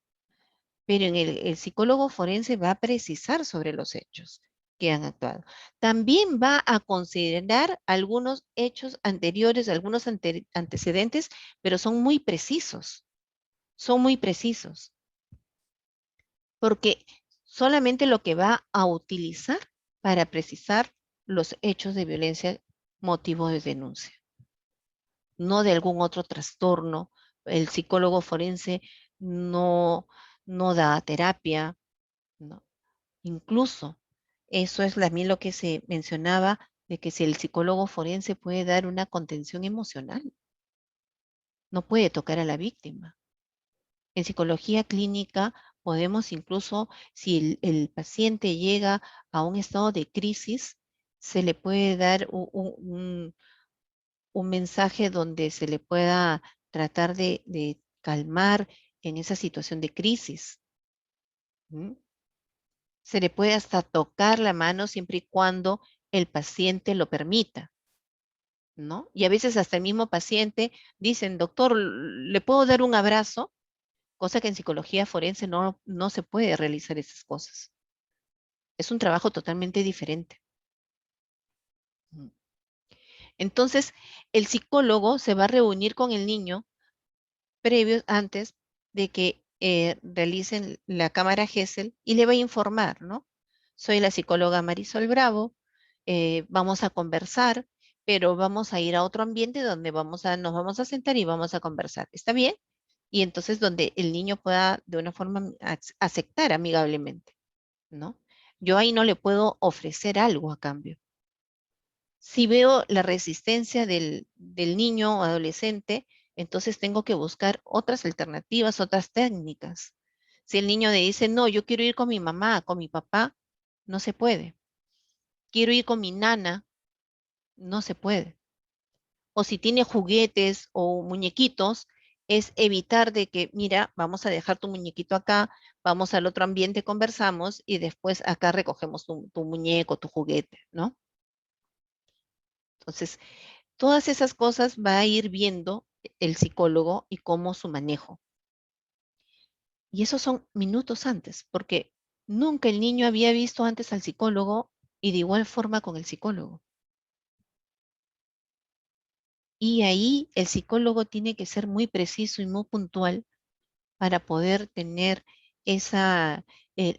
Pero en el psicólogo forense va a precisar sobre los hechos que han actuado. También va a considerar algunos hechos anteriores, algunos antecedentes, pero son muy precisos. Son muy precisos. Porque solamente lo que va a utilizar para precisar los hechos de violencia motivo de denuncia. no de algún otro trastorno. El psicólogo forense no, no da terapia, ¿no? Incluso, eso es también lo que se mencionaba, de que si el psicólogo forense puede dar una contención emocional, no puede tocar a la víctima. En psicología clínica podemos incluso, si el paciente llega a un estado de crisis, se le puede dar un mensaje donde se le pueda tratar de calmar en esa situación de crisis. ¿Mm? Se le puede hasta tocar la mano siempre y cuando el paciente lo permita, ¿no? Y a veces hasta el mismo paciente dicen, doctor, ¿le puedo dar un abrazo? Cosa que en psicología forense no se puede realizar esas cosas. Es un trabajo totalmente diferente. Mm. Entonces, el psicólogo se va a reunir con el niño previo, antes de que realicen la cámara Gesell y le va a informar, ¿no? Soy la psicóloga Marisol Bravo, vamos a conversar, pero vamos a ir a otro ambiente donde nos vamos a sentar y vamos a conversar. ¿Está bien? Y entonces donde el niño pueda de una forma aceptar amigablemente, ¿no? Yo ahí no le puedo ofrecer algo a cambio. Si veo la resistencia del niño o adolescente, entonces tengo que buscar otras alternativas, otras técnicas. Si el niño le dice, no, yo quiero ir con mi mamá, con mi papá, no se puede. Quiero ir con mi nana, no se puede. O si tiene juguetes o muñequitos, es evitar de que, mira, vamos a dejar tu muñequito acá, vamos al otro ambiente, conversamos y después acá recogemos tu muñeco, tu juguete, ¿no? Entonces, todas esas cosas va a ir viendo el psicólogo y cómo su manejo. Y esos son minutos antes, porque nunca el niño había visto antes al psicólogo y de igual forma con el psicólogo. Y ahí el psicólogo tiene que ser muy preciso y muy puntual para poder tener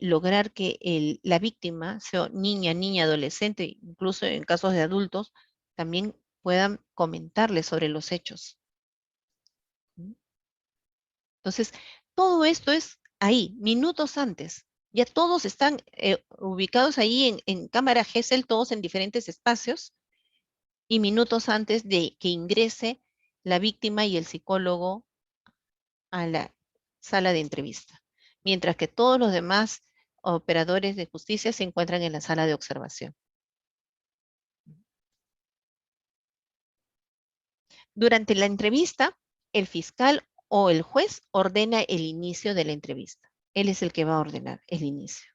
lograr que la víctima, sea niña, adolescente, incluso en casos de adultos, también puedan comentarle sobre los hechos. Entonces, todo esto es ahí, minutos antes. Ya todos están ubicados ahí en cámara Gesell, todos en diferentes espacios, y minutos antes de que ingrese la víctima y el psicólogo a la sala de entrevista, mientras que todos los demás operadores de justicia se encuentran en la sala de observación. Durante la entrevista, el fiscal o el juez ordena el inicio de la entrevista. Él es el que va a ordenar el inicio,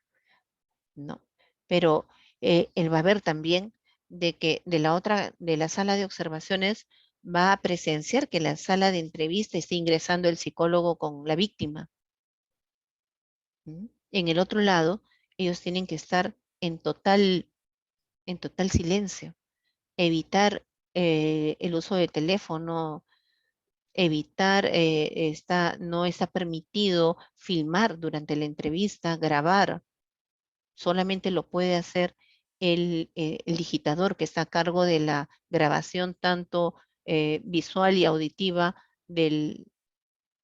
¿no? Pero él va a ver también de que de la sala de observaciones va a presenciar que la sala de entrevista esté ingresando el psicólogo con la víctima. ¿Mm? En el otro lado, ellos tienen que estar en total silencio, evitar el uso de teléfono, evitar, no está permitido filmar durante la entrevista, grabar, solamente lo puede hacer el digitador que está a cargo de la grabación tanto visual y auditiva de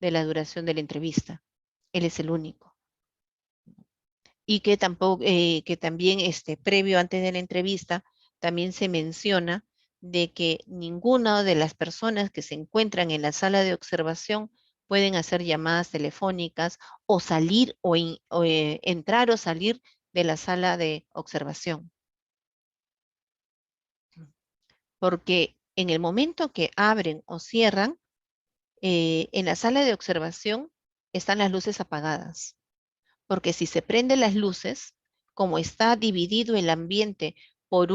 la duración de la entrevista. Él es el único. Y que tampoco, que también previo antes de la entrevista, también se menciona de que ninguna de las personas que se encuentran en la sala de observación pueden hacer llamadas telefónicas o salir o entrar o salir de la sala de observación. Porque en el momento que abren o cierran, en la sala de observación están las luces apagadas. Porque si se prenden las luces, como está dividido el ambiente por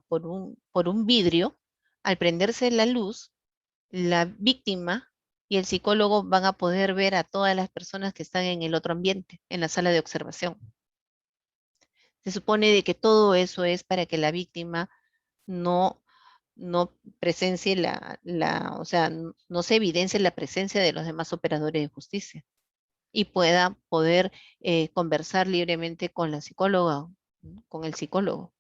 por un vidrio, al prenderse la luz, la víctima y el psicólogo van a poder ver a todas las personas que están en el otro ambiente, en la sala de observación. Se supone de que todo eso es para que la víctima no, no presencie o sea, no se evidencie la presencia de los demás operadores de justicia y pueda poder conversar libremente con la psicóloga, ¿no? Con el psicólogo.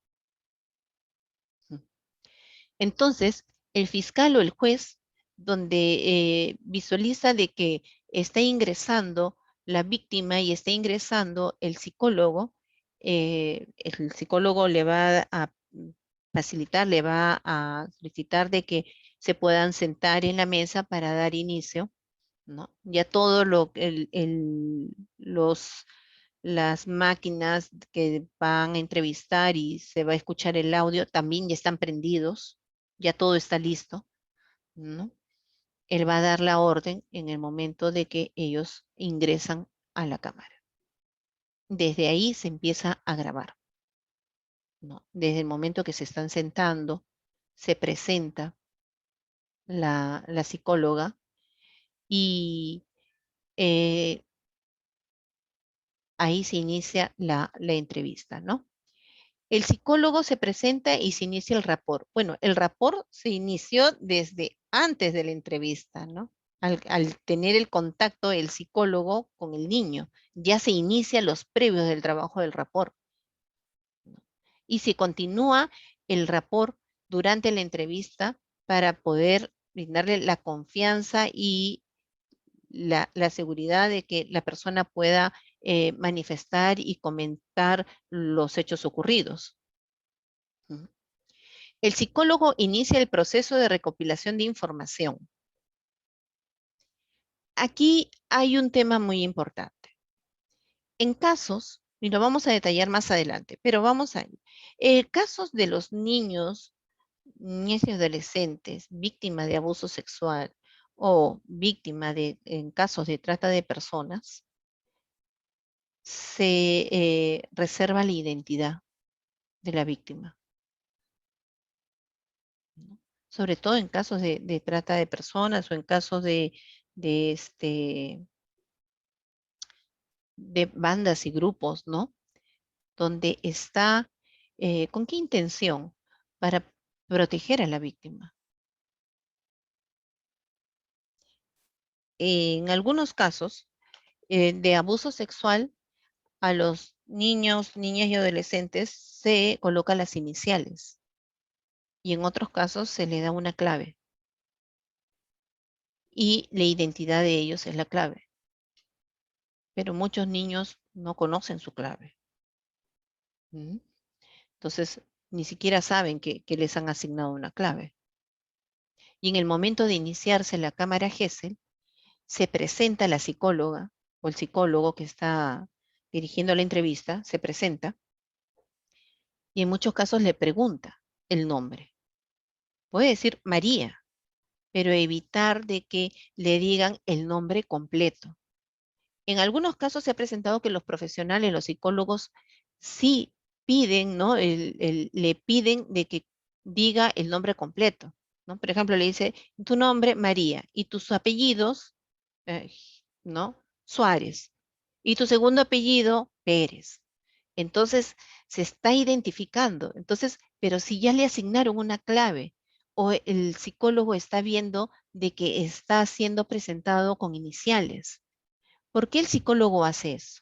Entonces, el fiscal o el juez, donde visualiza de que está ingresando la víctima y está ingresando el psicólogo le va a facilitar, le va a solicitar de que se puedan sentar en la mesa para dar inicio, ¿no? Ya todo las máquinas que van a entrevistar y se va a escuchar el audio también ya están prendidos, ya todo está listo, ¿no? Él va a dar la orden en el momento de que ellos ingresan a la cámara. Desde ahí se empieza a grabar, ¿no? Desde el momento que se están sentando, se presenta la psicóloga y eh, ahí se inicia la entrevista, ¿no? El psicólogo se presenta y se inicia el rapport. Bueno, el rapport se inició desde antes de la entrevista, ¿no? Al tener el contacto el psicólogo con el niño, ya se inicia los previos del trabajo del rapport, ¿no? Y se continúa el rapport durante la entrevista para poder brindarle la confianza y la seguridad de que la persona pueda manifestar y comentar los hechos ocurridos. El psicólogo inicia el proceso de recopilación de información. Aquí hay un tema muy importante. En casos, y lo vamos a detallar más adelante, pero vamos a casos de los niños y adolescentes víctimas de abuso sexual o víctimas en casos de trata de personas, se reserva la identidad de la víctima, ¿no? Sobre todo en casos de trata de personas o en casos de bandas y grupos, ¿no? Donde está, ¿con qué intención? Para proteger a la víctima. En algunos casos de abuso sexual, a los niños, niñas y adolescentes se colocan las iniciales y en otros casos se le da una clave y la identidad de ellos es la clave. Pero muchos niños no conocen su clave. ¿Mm? Entonces, ni siquiera saben que les han asignado una clave. Y en el momento de iniciarse la cámara Gesell, se presenta la psicóloga o el psicólogo que está dirigiendo la entrevista, se presenta y en muchos casos le pregunta el nombre. Puede decir María, pero evitar de que le digan el nombre completo. En algunos casos se ha presentado que los profesionales, los psicólogos, sí piden, ¿no? Le piden de que diga el nombre completo, ¿no? Por ejemplo, le dice, tu nombre, María, y tus apellidos, eh, ¿no? Suárez, y tu segundo apellido, Pérez. Entonces, se está identificando. Entonces, pero si ya le asignaron una clave o el psicólogo está viendo de que está siendo presentado con iniciales. ¿Por qué el psicólogo hace eso?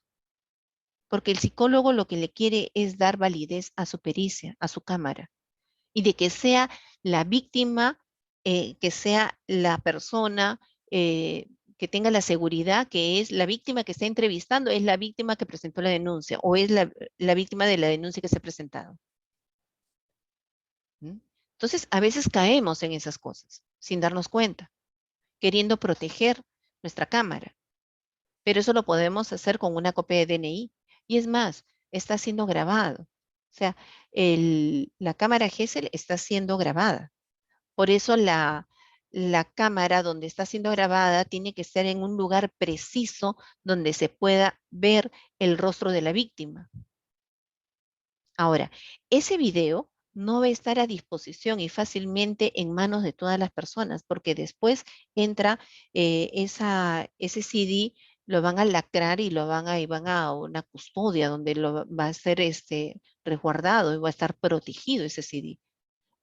Porque el psicólogo lo que le quiere es dar validez a su pericia, a su cámara, y de que sea la víctima, que sea la persona que tenga la seguridad que es la víctima que está entrevistando, es la víctima que presentó la denuncia o es la víctima de la denuncia que se ha presentado. ¿Mm? Entonces, a veces caemos en esas cosas sin darnos cuenta, queriendo proteger nuestra cámara. Pero eso lo podemos hacer con una copia de DNI. Y es más, está siendo grabado. O sea, la cámara Gesell está siendo grabada. Por eso la cámara donde está siendo grabada tiene que estar en un lugar preciso donde se pueda ver el rostro de la víctima. Ahora, ese video no va a estar a disposición y fácilmente en manos de todas las personas, porque después entra ese CD, lo van a lacrar y van a una custodia donde va a ser resguardado y va a estar protegido ese CD.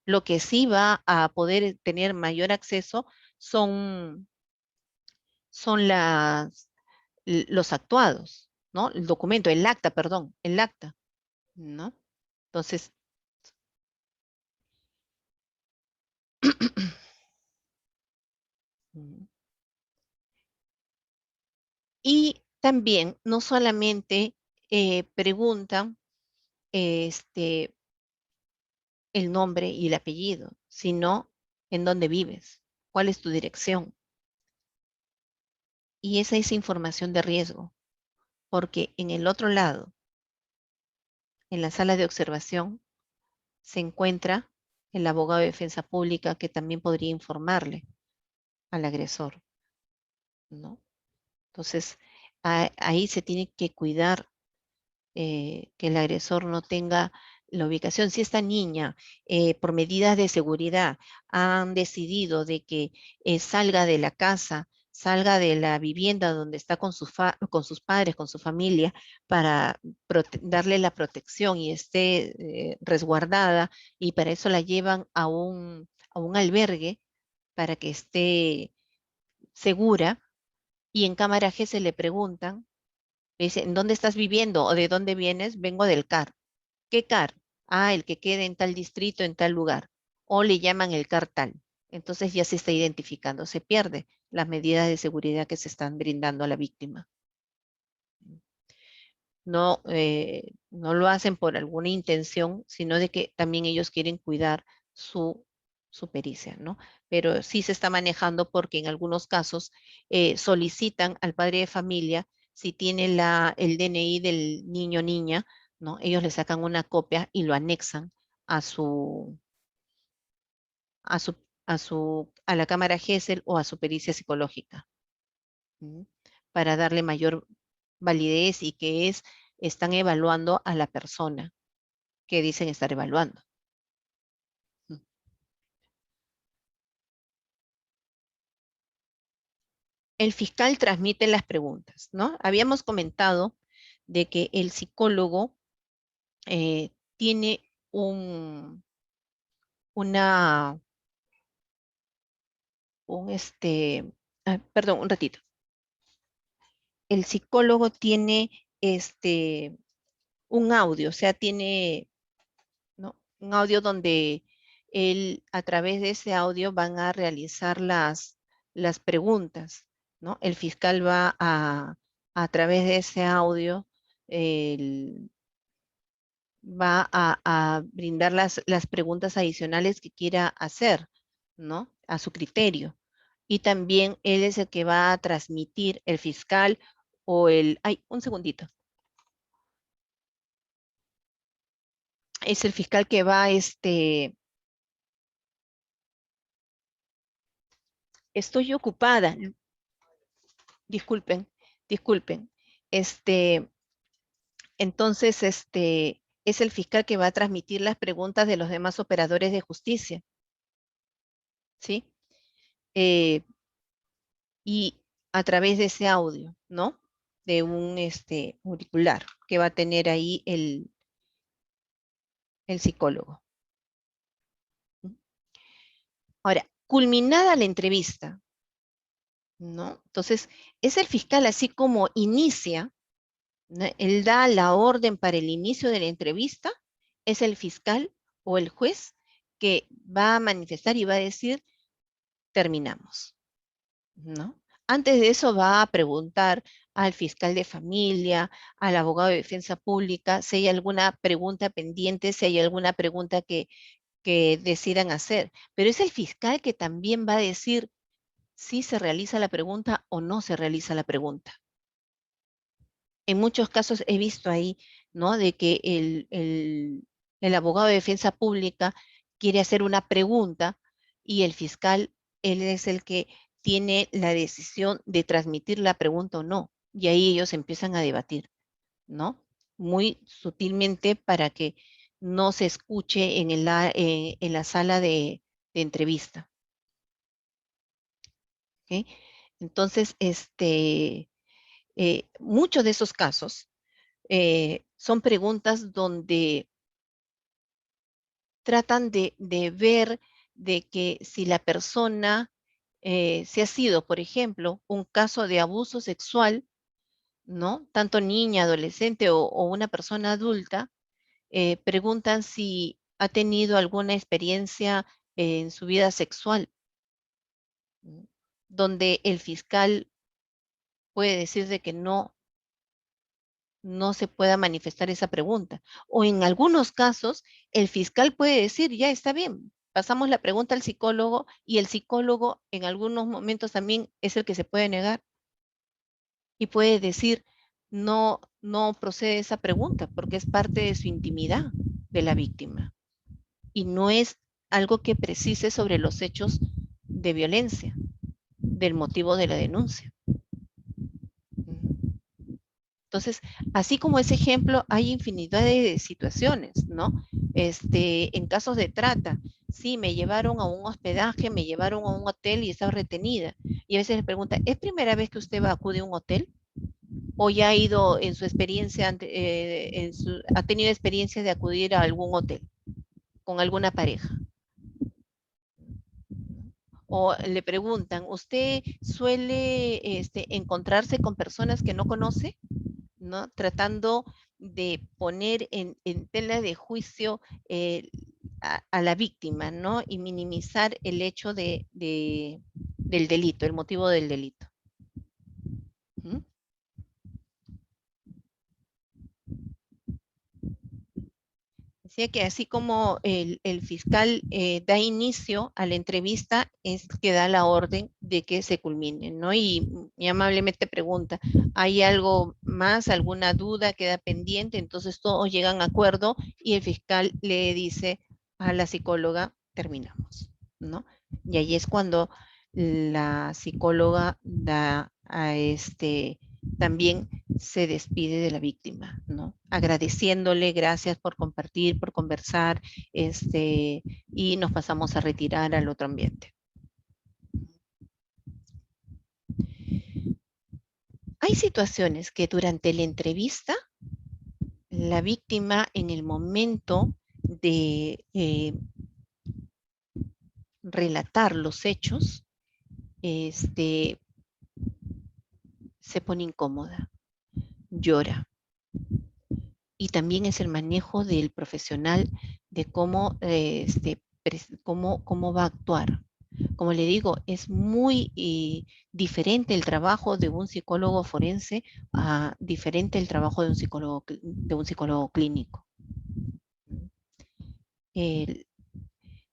Lo que sí va a poder tener mayor acceso son los actuados, ¿no? El documento, el acta, perdón, el acta, ¿no? Entonces, Y también no solamente preguntan el nombre y el apellido, sino en dónde vives, cuál es tu dirección. Y esa es información de riesgo, porque en el otro lado, en la sala de observación, se encuentra el abogado de defensa pública que también podría informarle al agresor, ¿no? Entonces, ahí se tiene que cuidar que el agresor no tenga la ubicación. Si esta niña, por medidas de seguridad, han decidido de que salga de la casa, salga de la vivienda donde está con con sus padres, con su familia, para darle la protección y esté resguardada, y para eso la llevan a un albergue para que esté segura, y en cámara G se le preguntan, le dicen, ¿dónde estás viviendo o de dónde vienes? Vengo del CAR. ¿Qué CAR? Ah, el que queda en tal distrito, en tal lugar. O le llaman el CAR tal. Entonces ya se está identificando, se pierde las medidas de seguridad que se están brindando a la víctima. No, no lo hacen por alguna intención, sino de que también ellos quieren cuidar su pericia, ¿no? Pero sí se está manejando porque en algunos casos solicitan al padre de familia, si tiene el DNI del niño o niña, ¿no? Ellos le sacan una copia y lo anexan a a su, a la cámara GESEL o a su pericia psicológica, ¿m? Para darle mayor validez y que están evaluando a la persona que dicen estar evaluando. El fiscal transmite las preguntas, ¿no? Habíamos comentado de que el psicólogo tiene una, perdón, un ratito. El psicólogo tiene un audio, o sea, tiene, ¿no?, un audio donde él, a través de ese audio, van a realizar las preguntas, ¿no? El fiscal va a través de ese audio, va a brindar las preguntas adicionales que quiera hacer, ¿no? A su criterio. Y también él es el que va a transmitir, el fiscal ay, un segundito. Es el fiscal que va, estoy ocupada, disculpen, disculpen. Entonces, es el fiscal que va a transmitir las preguntas de los demás operadores de justicia, ¿sí? Y a través de ese audio, ¿no? De un auricular que va a tener ahí el psicólogo. Ahora, culminada la entrevista, ¿no? Entonces, es el fiscal así como inicia, ¿no? Él da la orden para el inicio de la entrevista, es el fiscal o el juez que va a manifestar y va a decir, terminamos, ¿no? Antes de eso va a preguntar al fiscal de familia, al abogado de defensa pública, si hay alguna pregunta pendiente, si hay alguna pregunta que decidan hacer. Pero es el fiscal que también va a decir si se realiza la pregunta o no se realiza la pregunta. En muchos casos he visto ahí, ¿no?, de que el abogado de defensa pública quiere hacer una pregunta y el fiscal, él es el que tiene la decisión de transmitir la pregunta o no. Y ahí ellos empiezan a debatir, ¿no? Muy sutilmente para que no se escuche en la sala de entrevista. ¿Ok? Entonces, muchos de esos casos son preguntas donde tratan de ver de que si la persona, si ha sido, por ejemplo, un caso de abuso sexual, ¿no? Tanto niña, adolescente o una persona adulta, preguntan si ha tenido alguna experiencia en su vida sexual, ¿no?, donde el fiscal puede decir de que no se pueda manifestar esa pregunta. O en algunos casos, el fiscal puede decir, ya está bien, pasamos la pregunta al psicólogo y el psicólogo en algunos momentos también es el que se puede negar y puede decir, no procede esa pregunta porque es parte de su intimidad de la víctima y no es algo que precise sobre los hechos de violencia, del motivo de la denuncia. Entonces, así como ese ejemplo, hay infinidad de situaciones, ¿no? En casos de trata, sí, me llevaron a un hospedaje, me llevaron a un hotel y estaba retenida. Y a veces les pregunta, ¿es primera vez que usted va a acudir a un hotel? ¿O ya ha ido en su experiencia, ha tenido experiencia de acudir a algún hotel con alguna pareja? O le preguntan, ¿usted suele encontrarse con personas que no conoce? ¿No? Tratando de poner en tela de juicio a la víctima, ¿no? Y minimizar el hecho del delito, el motivo del delito. ¿Mm? Decía que así como el fiscal da inicio a la entrevista, es que da la orden de que se culmine, ¿no? Y amablemente pregunta, ¿hay algo más, alguna duda, queda pendiente? Entonces todos llegan a acuerdo y el fiscal le dice a la psicóloga, terminamos, ¿no? Y ahí es cuando la psicóloga da a también se despide de la víctima, ¿no? Agradeciéndole, gracias por compartir, por conversar, y nos pasamos a retirar al otro ambiente. Hay situaciones que durante la entrevista, la víctima en el momento de relatar los hechos, se pone incómoda, llora. Y también es el manejo del profesional de cómo, cómo va a actuar. Como le digo, es muy diferente el trabajo de un psicólogo forense a diferente el trabajo de un psicólogo clínico.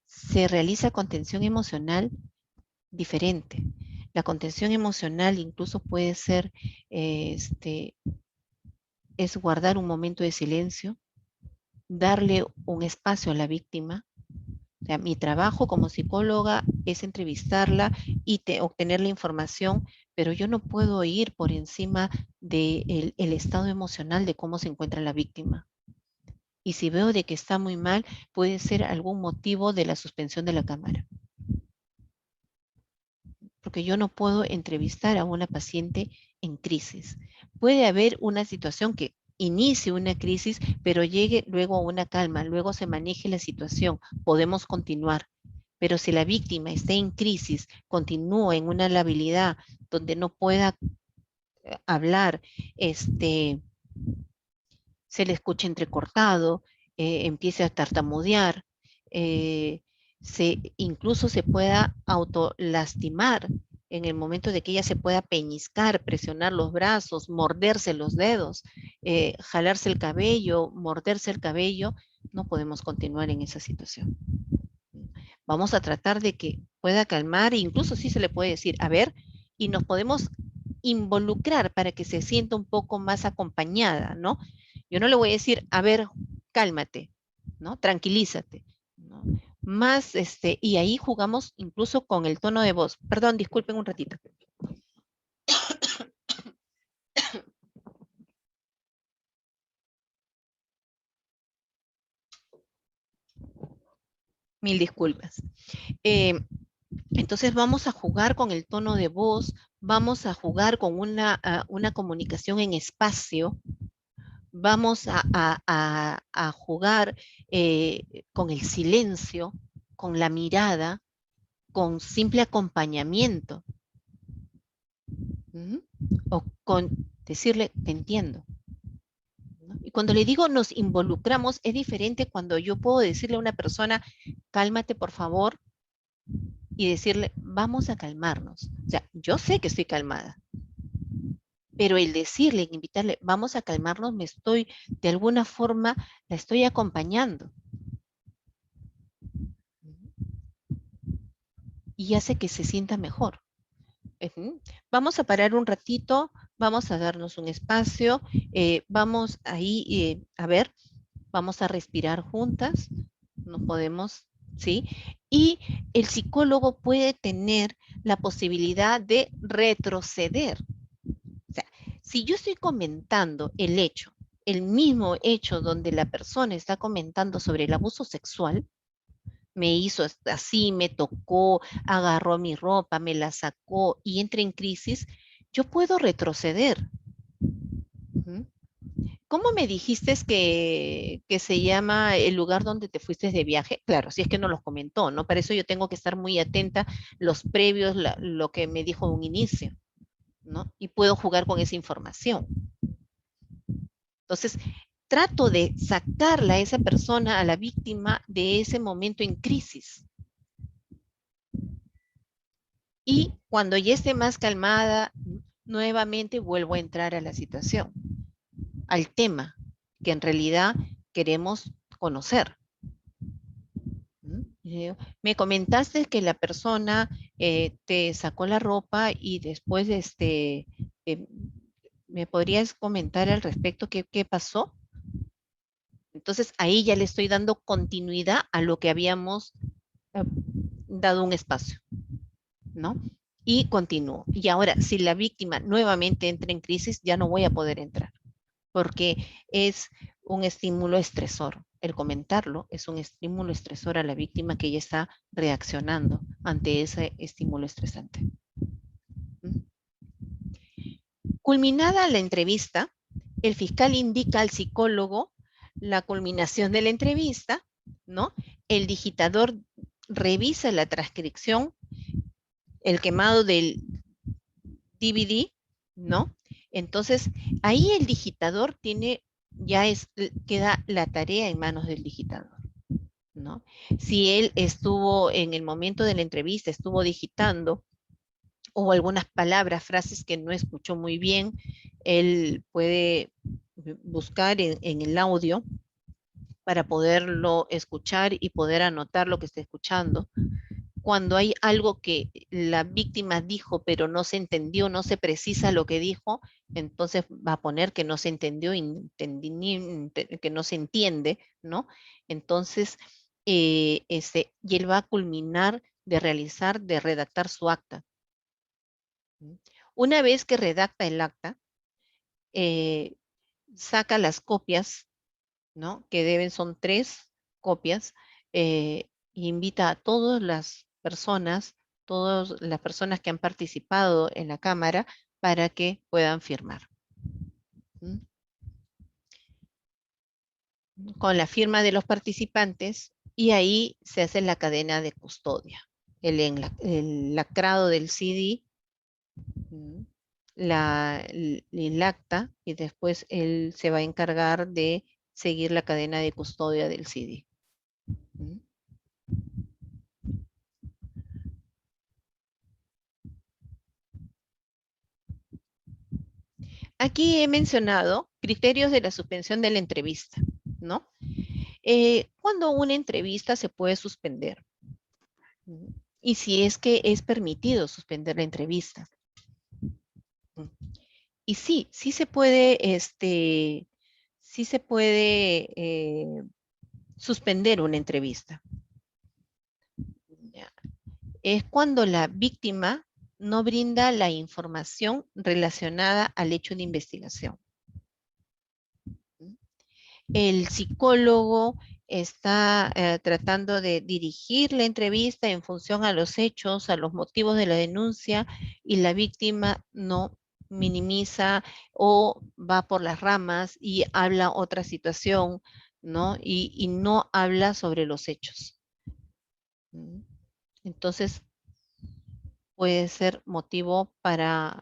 Se realiza contención emocional diferente. La contención emocional incluso puede ser es guardar un momento de silencio, darle un espacio a la víctima. O sea, mi trabajo como psicóloga es entrevistarla y obtener la información, pero yo no puedo ir por encima del estado emocional de cómo se encuentra la víctima. Y si veo de que está muy mal, puede ser algún motivo de la suspensión de la cámara. Porque yo no puedo entrevistar a una paciente en crisis. Puede haber una situación que inicie una crisis, pero llegue luego a una calma, luego se maneje la situación, podemos continuar. Pero si la víctima está en crisis, continúa en una labilidad donde no pueda hablar, se le escucha entrecortado, empiece a tartamudear, incluso se pueda autolastimar en el momento de que ella se pueda peñiscar, presionar los brazos, morderse los dedos, jalarse el cabello, morderse el cabello, no podemos continuar en esa situación. Vamos a tratar de que pueda calmar, e incluso sí se le puede decir, a ver, y nos podemos involucrar para que se sienta un poco más acompañada, ¿no? Yo no le voy a decir, a ver, cálmate, ¿no? Tranquilízate, ¿no? Más, y ahí jugamos incluso con el tono de voz. Perdón, disculpen un ratito. Mil disculpas. Entonces vamos a jugar con el tono de voz, vamos a jugar con una comunicación en espacio, vamos a jugar con el silencio, con la mirada, con simple acompañamiento. O con decirle, te entiendo. ¿No? Y cuando le digo nos involucramos, es diferente cuando yo puedo decirle a una persona, cálmate por favor, y decirle, vamos a calmarnos. O sea, yo sé que estoy calmada, Pero el decirle, invitarle, vamos a calmarnos, de alguna forma, la estoy acompañando. Y hace que se sienta mejor. Vamos a parar un ratito, vamos a darnos un espacio, vamos ahí a ver, vamos a respirar juntas, no podemos, ¿sí? Y el psicólogo puede tener la posibilidad de retroceder. O sea, si yo estoy comentando el mismo hecho donde la persona está comentando sobre el abuso sexual, me hizo así, me tocó, agarró mi ropa, me la sacó y entra en crisis, yo puedo retroceder. ¿Cómo me dijiste que se llama el lugar donde te fuiste de viaje? Claro, si es que no los comentó, ¿no? Para eso yo tengo que estar muy atenta los previos, lo que me dijo en un inicio, ¿no? Y puedo jugar con esa información. Entonces, trato de sacarla a esa persona, a la víctima, de ese momento en crisis. Y cuando ya esté más calmada, nuevamente vuelvo a entrar a la situación, al tema que en realidad queremos conocer. Me comentaste que la persona te sacó la ropa y después ¿me podrías comentar al respecto qué pasó? Entonces ahí ya le estoy dando continuidad a lo que habíamos dado un espacio, ¿no? Y continúo. Y ahora, si la víctima nuevamente entra en crisis, ya no voy a poder entrar, porque es un estímulo estresor. El comentarlo es un estímulo estresor a la víctima que ya está reaccionando ante ese estímulo estresante. Culminada la entrevista, el fiscal indica al psicólogo la culminación de la entrevista, ¿no? El digitador revisa la transcripción, el quemado del DVD, ¿no? Entonces, ahí el digitador queda la tarea en manos del digitador, ¿no? Si él estuvo en el momento de la entrevista, estuvo digitando, o algunas palabras, frases que no escuchó muy bien, él puede buscar en el audio para poderlo escuchar y poder anotar lo que está escuchando. Cuando hay algo que la víctima dijo, pero no se entendió, no se precisa lo que dijo, entonces va a poner que no se entendió, que no se entiende, ¿no? Entonces, y él va a culminar de redactar su acta. Una vez que redacta el acta, saca las copias, ¿no? Que son 3 copias, invita a todas las personas que han participado en la Cámara para que puedan firmar. Con la firma de los participantes, y ahí se hace la cadena de custodia. El lacrado del CD, el acta, y después él se va a encargar de seguir la cadena de custodia del CD. Aquí he mencionado criterios de la suspensión de la entrevista, ¿no? Cuando una entrevista se puede suspender, y si es que es permitido suspender la entrevista. Y sí se puede, suspender una entrevista. Es cuando la víctima no brinda la información relacionada al hecho de investigación. El psicólogo está tratando de dirigir la entrevista en función a los hechos, a los motivos de la denuncia, y la víctima no minimiza o va por las ramas y habla otra situación, ¿no? Y no habla sobre los hechos. Entonces, puede ser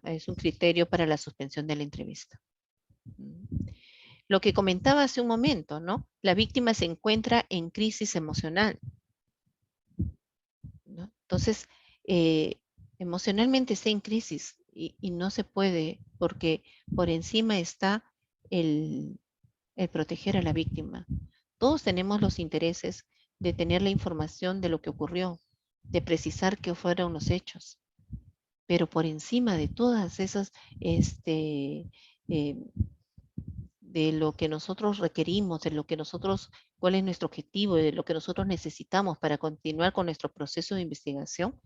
es un criterio para la suspensión de la entrevista. Lo que comentaba hace un momento, ¿no? La víctima se encuentra en crisis emocional, ¿no? Entonces, emocionalmente está en crisis y no se puede, porque por encima está el proteger a la víctima. Todos tenemos los intereses de tener la información de lo que ocurrió, de precisar qué fueron los hechos, pero por encima de todas esas, de lo que nosotros requerimos, de lo que nosotros, cuál es nuestro objetivo, de lo que nosotros necesitamos para continuar con nuestro proceso de investigación,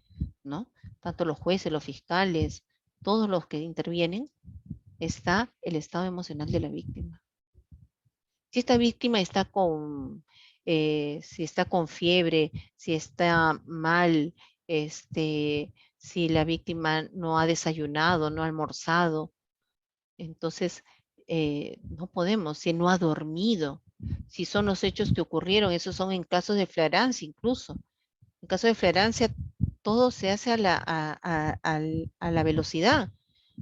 ¿no? Tanto los jueces, los fiscales, todos los que intervienen, está el estado emocional de la víctima. Si esta víctima está si está con fiebre, si está mal, si la víctima no ha desayunado, no ha almorzado, entonces no podemos, si no ha dormido, si son los hechos que ocurrieron, esos son en casos de flagrancia incluso. En caso de flagrancia, todo se hace a la velocidad,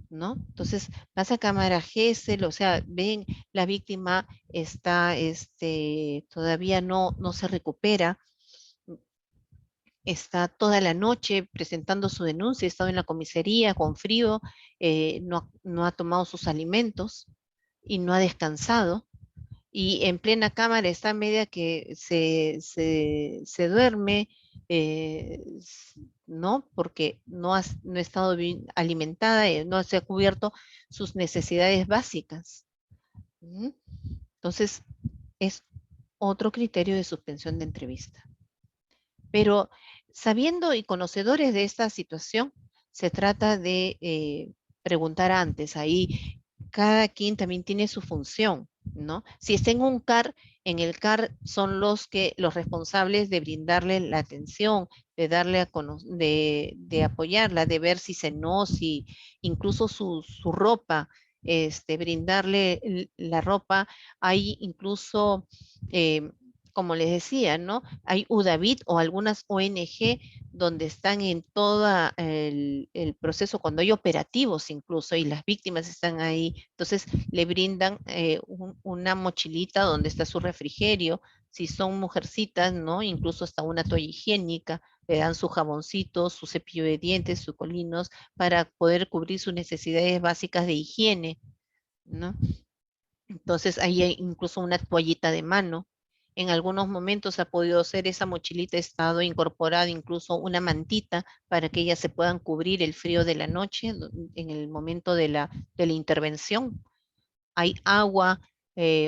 ¿no? Entonces, pasa cámara GESEL, o sea, ven, la víctima está, todavía no se recupera, está toda la noche presentando su denuncia, ha estado en la comisaría con frío, no ha tomado sus alimentos y no ha descansado, y en plena cámara está a media que se duerme, ¿no? Porque no ha estado bien alimentada, no se ha cubierto sus necesidades básicas. Entonces, es otro criterio de suspensión de entrevista. Pero sabiendo y conocedores de esta situación, se trata de preguntar antes. Ahí cada quien también tiene su función, ¿no? Si está en un CAR, en el CAR son los responsables de brindarle la atención, de darle de apoyarla, de ver si cenó, si incluso su ropa, brindarle la ropa. Hay incluso como les decía, ¿no? Hay UDAVID o algunas ONG donde están en todo el proceso, cuando hay operativos incluso, y las víctimas están ahí, entonces le brindan una mochilita donde está su refrigerio, si son mujercitas, ¿no? Incluso hasta una toalla higiénica, le dan su jaboncito, su cepillo de dientes, sus colinos, para poder cubrir sus necesidades básicas de higiene, ¿no? Entonces ahí hay incluso una toallita de mano. En algunos momentos ha podido ser esa mochilita, ha estado incorporada incluso una mantita para que ellas se puedan cubrir el frío de la noche en el momento de la intervención. Hay agua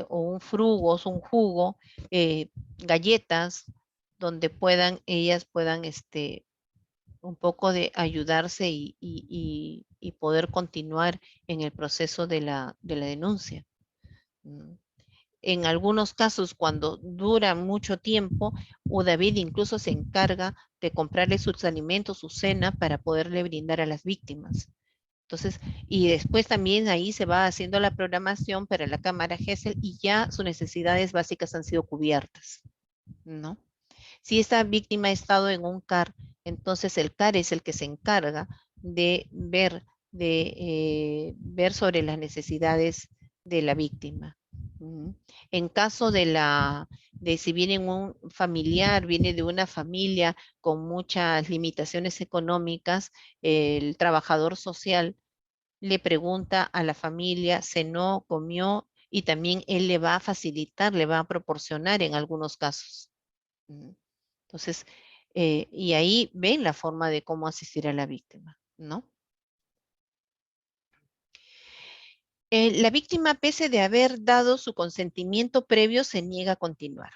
o un frugos, un jugo, galletas, donde ellas puedan un poco de ayudarse y poder continuar en el proceso de la denuncia. En algunos casos, cuando dura mucho tiempo, UDAVID incluso se encarga de comprarle sus alimentos, su cena, para poderle brindar a las víctimas. Entonces, y después también ahí se va haciendo la programación para la cámara GESEL y ya sus necesidades básicas han sido cubiertas, ¿no? Si esta víctima ha estado en un CAR, entonces el CAR es el que se encarga de ver sobre las necesidades de la víctima. En caso de si viene un familiar, viene de una familia con muchas limitaciones económicas, el trabajador social le pregunta a la familia, cenó, comió, y también él le va a facilitar, le va a proporcionar en algunos casos. Entonces, y ahí ven la forma de cómo asistir a la víctima, ¿no? La víctima, pese de haber dado su consentimiento previo, se niega a continuar.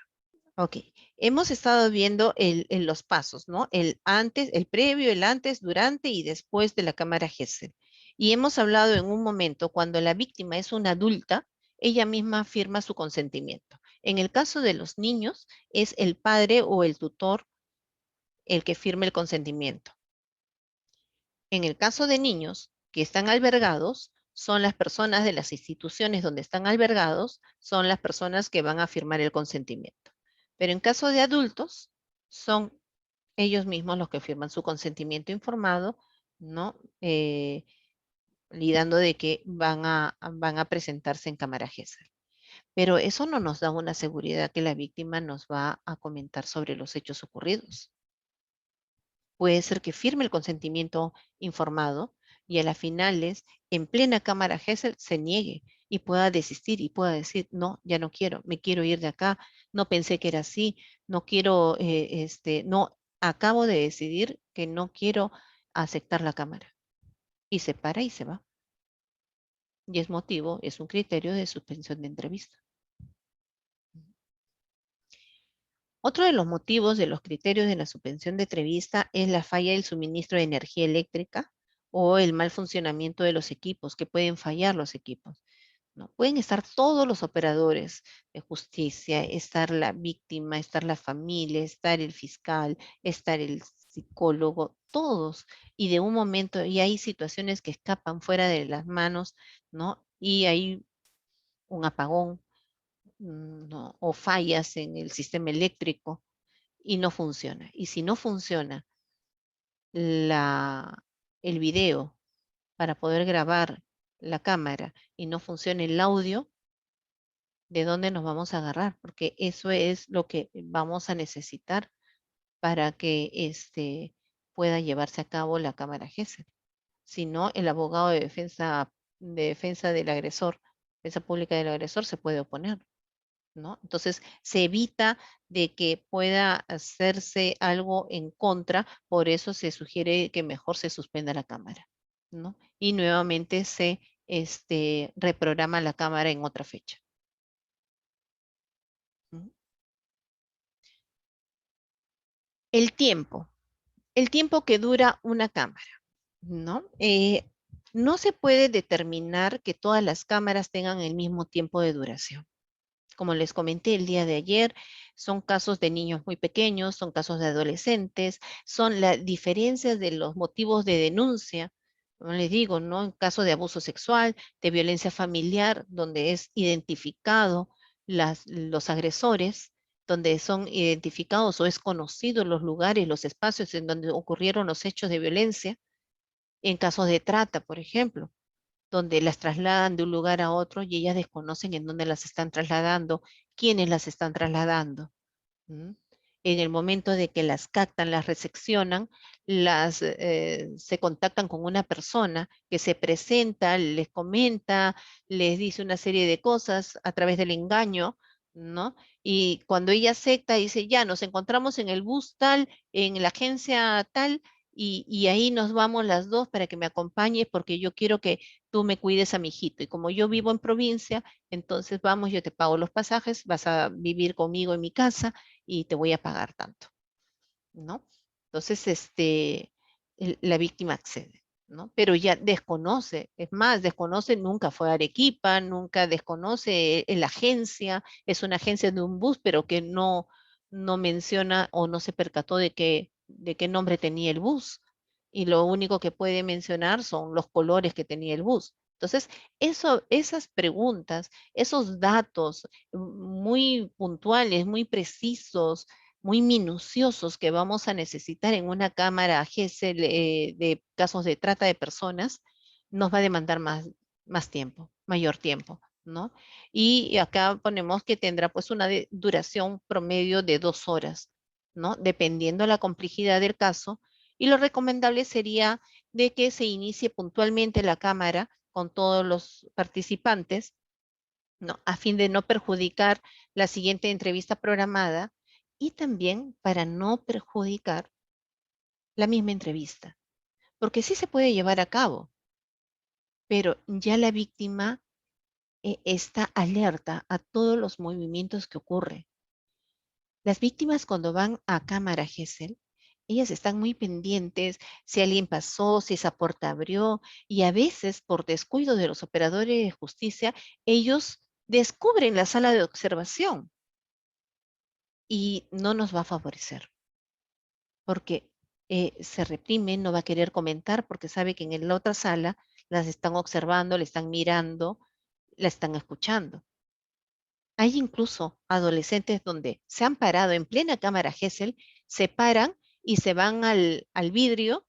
Ok, hemos estado viendo los pasos, ¿no? El antes, el previo, el antes, durante y después de la cámara GESEL. Y hemos hablado en un momento, cuando la víctima es una adulta, ella misma firma su consentimiento. En el caso de los niños, es el padre o el tutor el que firma el consentimiento. En el caso de niños que están albergados, son las personas de las instituciones donde están albergados, son las personas que van a firmar el consentimiento. Pero en caso de adultos, son ellos mismos los que firman su consentimiento informado, ¿no? Y dando de que van a presentarse en cámara GESEL. Pero eso no nos da una seguridad que la víctima nos va a comentar sobre los hechos ocurridos. Puede ser que firme el consentimiento informado, y a las finales, en plena cámara Gesell, se niegue y pueda desistir y pueda decir, no, ya no quiero, me quiero ir de acá, no pensé que era así, no quiero, no, acabo de decidir que no quiero aceptar la cámara. Y se para y se va. Y es motivo, es un criterio de suspensión de entrevista. Otro de los motivos de los criterios de la suspensión de entrevista es la falla del suministro de energía eléctrica o el mal funcionamiento de los equipos, que pueden fallar los equipos, ¿no? Pueden estar todos los operadores de justicia, estar la víctima, estar la familia, estar el fiscal, estar el psicólogo, todos. Y de un momento, y hay situaciones que escapan fuera de las manos, ¿no? Y hay un apagón, ¿no? O fallas en el sistema eléctrico y no funciona. Y si no funciona el video para poder grabar la cámara y no funciona el audio, ¿de dónde nos vamos a agarrar? Porque eso es lo que vamos a necesitar para que pueda llevarse a cabo la cámara Gesell. Si no, el abogado de defensa del agresor, defensa pública del agresor, se puede oponer, ¿no? Entonces, se evita de que pueda hacerse algo en contra, por eso se sugiere que mejor se suspenda la cámara, ¿no? Y nuevamente se reprograma la cámara en otra fecha. ¿Mm? El tiempo que dura una cámara, ¿no? No se puede determinar que todas las cámaras tengan el mismo tiempo de duración. Como les comenté el día de ayer, son casos de niños muy pequeños, son casos de adolescentes, son las diferencias de los motivos de denuncia, como les digo, ¿no? En caso de abuso sexual, de violencia familiar, donde es identificado los agresores, donde son identificados o es conocido los lugares, los espacios en donde ocurrieron los hechos de violencia, en casos de trata, por ejemplo, donde las trasladan de un lugar a otro y ellas desconocen en dónde las están trasladando, quiénes las están trasladando. ¿Mm? En el momento de que las captan, las recepcionan, se contactan con una persona que se presenta, les comenta, les dice una serie de cosas a través del engaño, ¿no? Y cuando ella acepta, dice, ya, nos encontramos en el bus tal, en la agencia tal, y ahí nos vamos las dos para que me acompañes porque yo quiero que tú me cuides a mi hijito. Y como yo vivo en provincia, entonces vamos, yo te pago los pasajes, vas a vivir conmigo en mi casa y te voy a pagar tanto, ¿no? Entonces, la víctima accede, ¿no? Pero ya desconoce, es más, desconoce, nunca fue a Arequipa, nunca desconoce la agencia, es una agencia de un bus, pero que no menciona o no se percató de qué nombre tenía el bus. Y lo único que puede mencionar son los colores que tenía el bus. Entonces, esas preguntas, esos datos muy puntuales, muy precisos, muy minuciosos que vamos a necesitar en una cámara Gesell de casos de trata de personas, nos va a demandar más tiempo, mayor tiempo, ¿no? Y acá ponemos que tendrá pues una duración promedio de 2 horas, ¿no? Dependiendo la complejidad del caso. Y lo recomendable sería de que se inicie puntualmente la cámara con todos los participantes, ¿no? A fin de no perjudicar la siguiente entrevista programada y también para no perjudicar la misma entrevista, porque sí se puede llevar a cabo, pero ya la víctima está alerta a todos los movimientos que ocurren. Las víctimas cuando van a cámara Gesell, ellas están muy pendientes si alguien pasó, si esa puerta abrió, y a veces por descuido de los operadores de justicia, ellos descubren la sala de observación y no nos va a favorecer, porque se reprime, no va a querer comentar porque sabe que en la otra sala las están observando, le están mirando, la están escuchando. Hay incluso adolescentes donde se han parado en plena cámara Gesell, se paran y se van al vidrio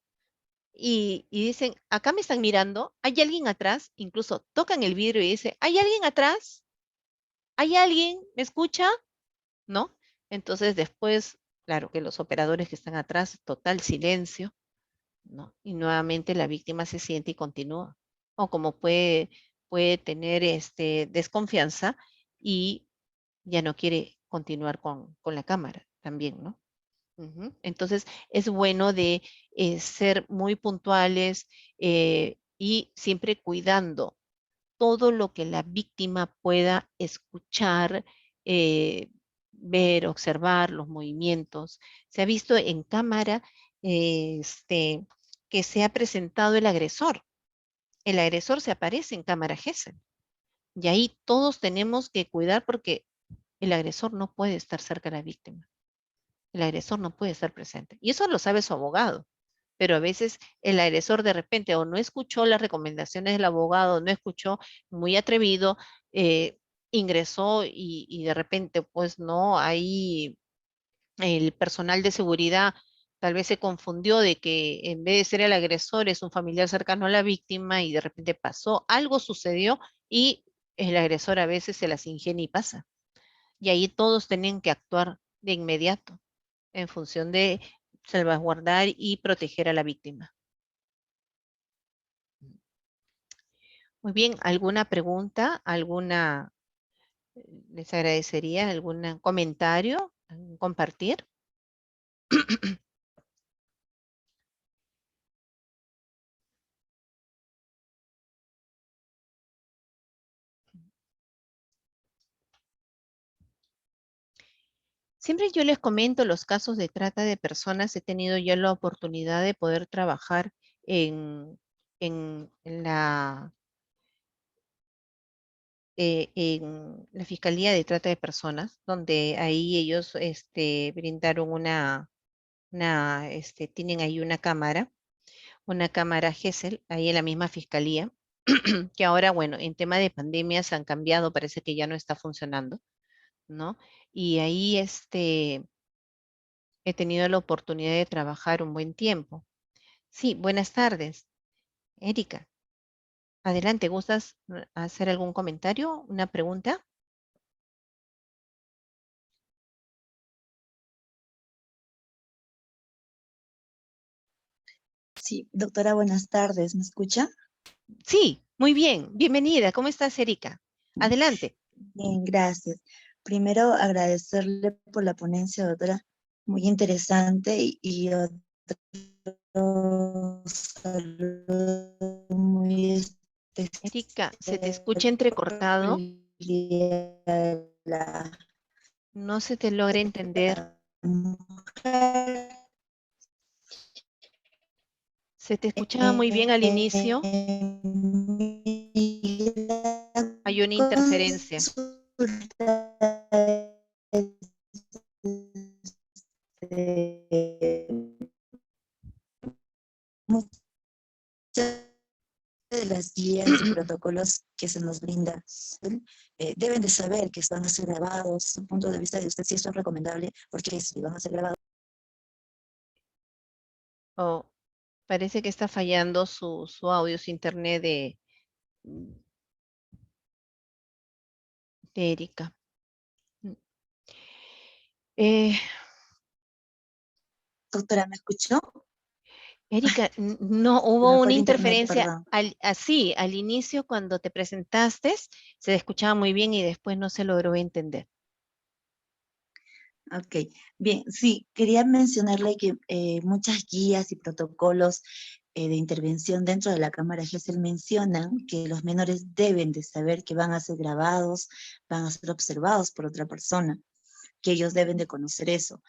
y dicen, acá me están mirando, hay alguien atrás, incluso tocan el vidrio y dicen, ¿hay alguien atrás? ¿Hay alguien? ¿Me escucha? ¿No? Entonces después, claro que los operadores que están atrás, total silencio, ¿no? Y nuevamente la víctima se siente y continúa. O como puede tener desconfianza y ya no quiere continuar con la cámara también, ¿no? Ujú. Entonces, es bueno de ser muy puntuales y siempre cuidando todo lo que la víctima pueda escuchar, eh, ver, observar los movimientos. Se ha visto en cámara que se ha presentado el agresor. El agresor se aparece en cámara Gesell. Y ahí todos tenemos que cuidar porque el agresor no puede estar cerca de la víctima. El agresor no puede estar presente. Y eso lo sabe su abogado. Pero a veces el agresor de repente o no escuchó las recomendaciones del abogado, no escuchó, muy atrevido, eh, ingresó y de repente pues no, ahí el personal de seguridad tal vez se confundió de que en vez de ser el agresor es un familiar cercano a la víctima y de repente pasó, algo sucedió y el agresor a veces se las ingenia y pasa. Y ahí todos tenían que actuar de inmediato en función de salvaguardar y proteger a la víctima. Muy bien, ¿alguna pregunta? Les agradecería algún comentario, compartir? Siempre yo les comento los casos de trata de personas. He tenido ya la oportunidad de poder trabajar en la Fiscalía de Trata de Personas, donde ahí ellos brindaron tienen ahí una cámara Gesell, ahí en la misma Fiscalía, que ahora, bueno, en tema de pandemia se han cambiado, parece que ya no está funcionando, ¿no? Y ahí he tenido la oportunidad de trabajar un buen tiempo. Sí, buenas tardes. Erika, adelante, ¿gustas hacer algún comentario, una pregunta? Sí, doctora, buenas tardes. ¿Me escucha? Sí, muy bien. Bienvenida. ¿Cómo estás, Erika? Adelante. Bien, gracias. Primero, agradecerle por la ponencia, doctora. Muy interesante y otro saludo muy Erika, se te especial escucha por entrecortado. el Día de la No se te logra entender. Mujer. Se te escuchaba muy bien al inicio. Mi Hay una interferencia. consulta muchas de las guías y protocolos que se nos brinda deben de saber que van a ser grabados. Desde un punto de vista de usted, si esto es recomendable, porque si van a ser grabados. Oh, parece que está fallando su audio, su internet de Erika. Eh, Doctora, ¿me escuchó? Erika, no Se hubo me fue una el internet, interferencia perdón. así, al inicio cuando te presentaste, se escuchaba muy bien y después no se logró entender. Ok, bien, sí, quería mencionarle que muchas guías y protocolos de intervención dentro de la Cámara Gesell mencionan que los menores deben de saber que van a ser grabados, van a ser observados por otra persona, que ellos deben de conocer eso,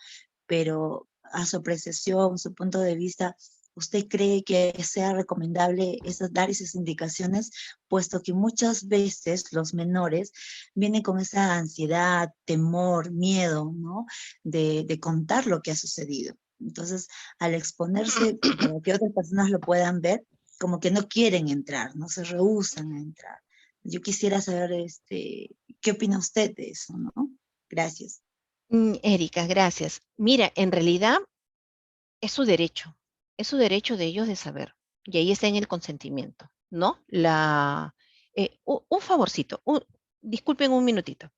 pero a su apreciación, su punto de vista, ¿usted cree que sea recomendable dar esas indicaciones, puesto que muchas veces los menores vienen con esa ansiedad, temor, miedo, ¿no? De contar lo que ha sucedido. Entonces, al exponerse para que otras personas lo puedan ver, como que no quieren entrar, no se rehúsan a entrar. Yo quisiera saber, ¿qué opina usted de eso, no? Gracias. Erika, gracias. Mira, en realidad es su derecho de ellos de saber, y ahí está en el consentimiento, ¿no? Un favorcito, disculpen un minutito.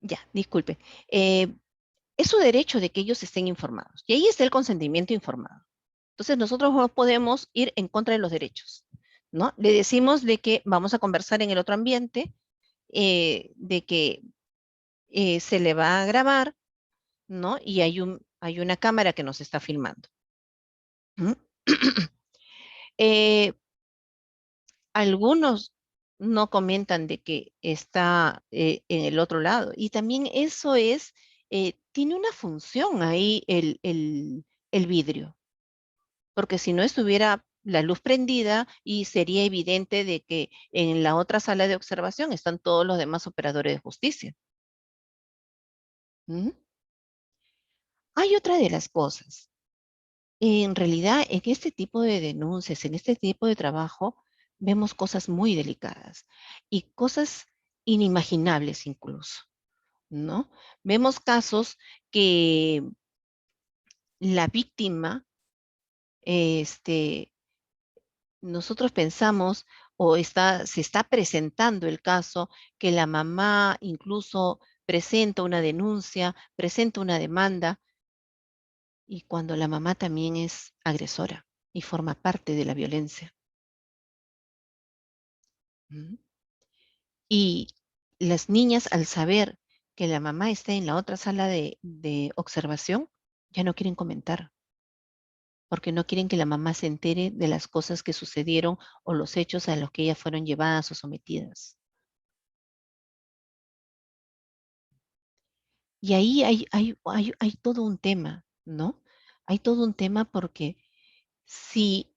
Ya, disculpe. Es su derecho de que ellos estén informados. Y ahí está el consentimiento informado. Entonces nosotros no podemos ir en contra de los derechos, ¿no? Le decimos de que vamos a conversar en el otro ambiente, de que se le va a grabar, ¿no? Y hay una cámara que nos está filmando. ¿Mm? Eh, Algunos no comentan de que está en el otro lado. Y también eso tiene una función ahí el vidrio, porque si no estuviera la luz prendida y sería evidente de que en la otra sala de observación están todos los demás operadores de justicia. ¿Mm? Hay otra de las cosas. En realidad, en este tipo de denuncias, en este tipo de trabajo, vemos cosas muy delicadas y cosas inimaginables incluso, ¿no? Vemos casos que la víctima, este, nosotros pensamos se está presentando el caso que la mamá incluso presenta una denuncia, presenta una demanda, y cuando la mamá también es agresora y forma parte de la violencia. ¿Mm? Y las niñas, al saber que la mamá está en la otra sala de observación, ya no quieren comentar, porque no quieren que la mamá se entere de las cosas que sucedieron o los hechos a los que ellas fueron llevadas o sometidas. Y ahí hay todo un tema, ¿no? Hay todo un tema porque si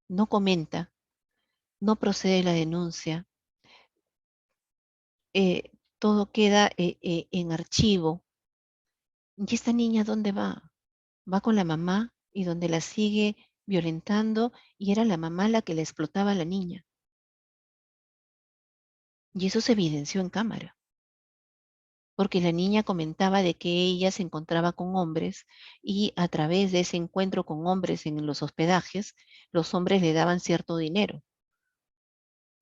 no comenta, no procede la denuncia, todo queda en archivo. ¿Y esta niña dónde va? Va con la mamá y donde la sigue violentando y era la mamá la que le explotaba a la niña. Y eso se evidenció en cámara, porque la niña comentaba de que ella se encontraba con hombres y a través de ese encuentro con hombres en los hospedajes, los hombres le daban cierto dinero.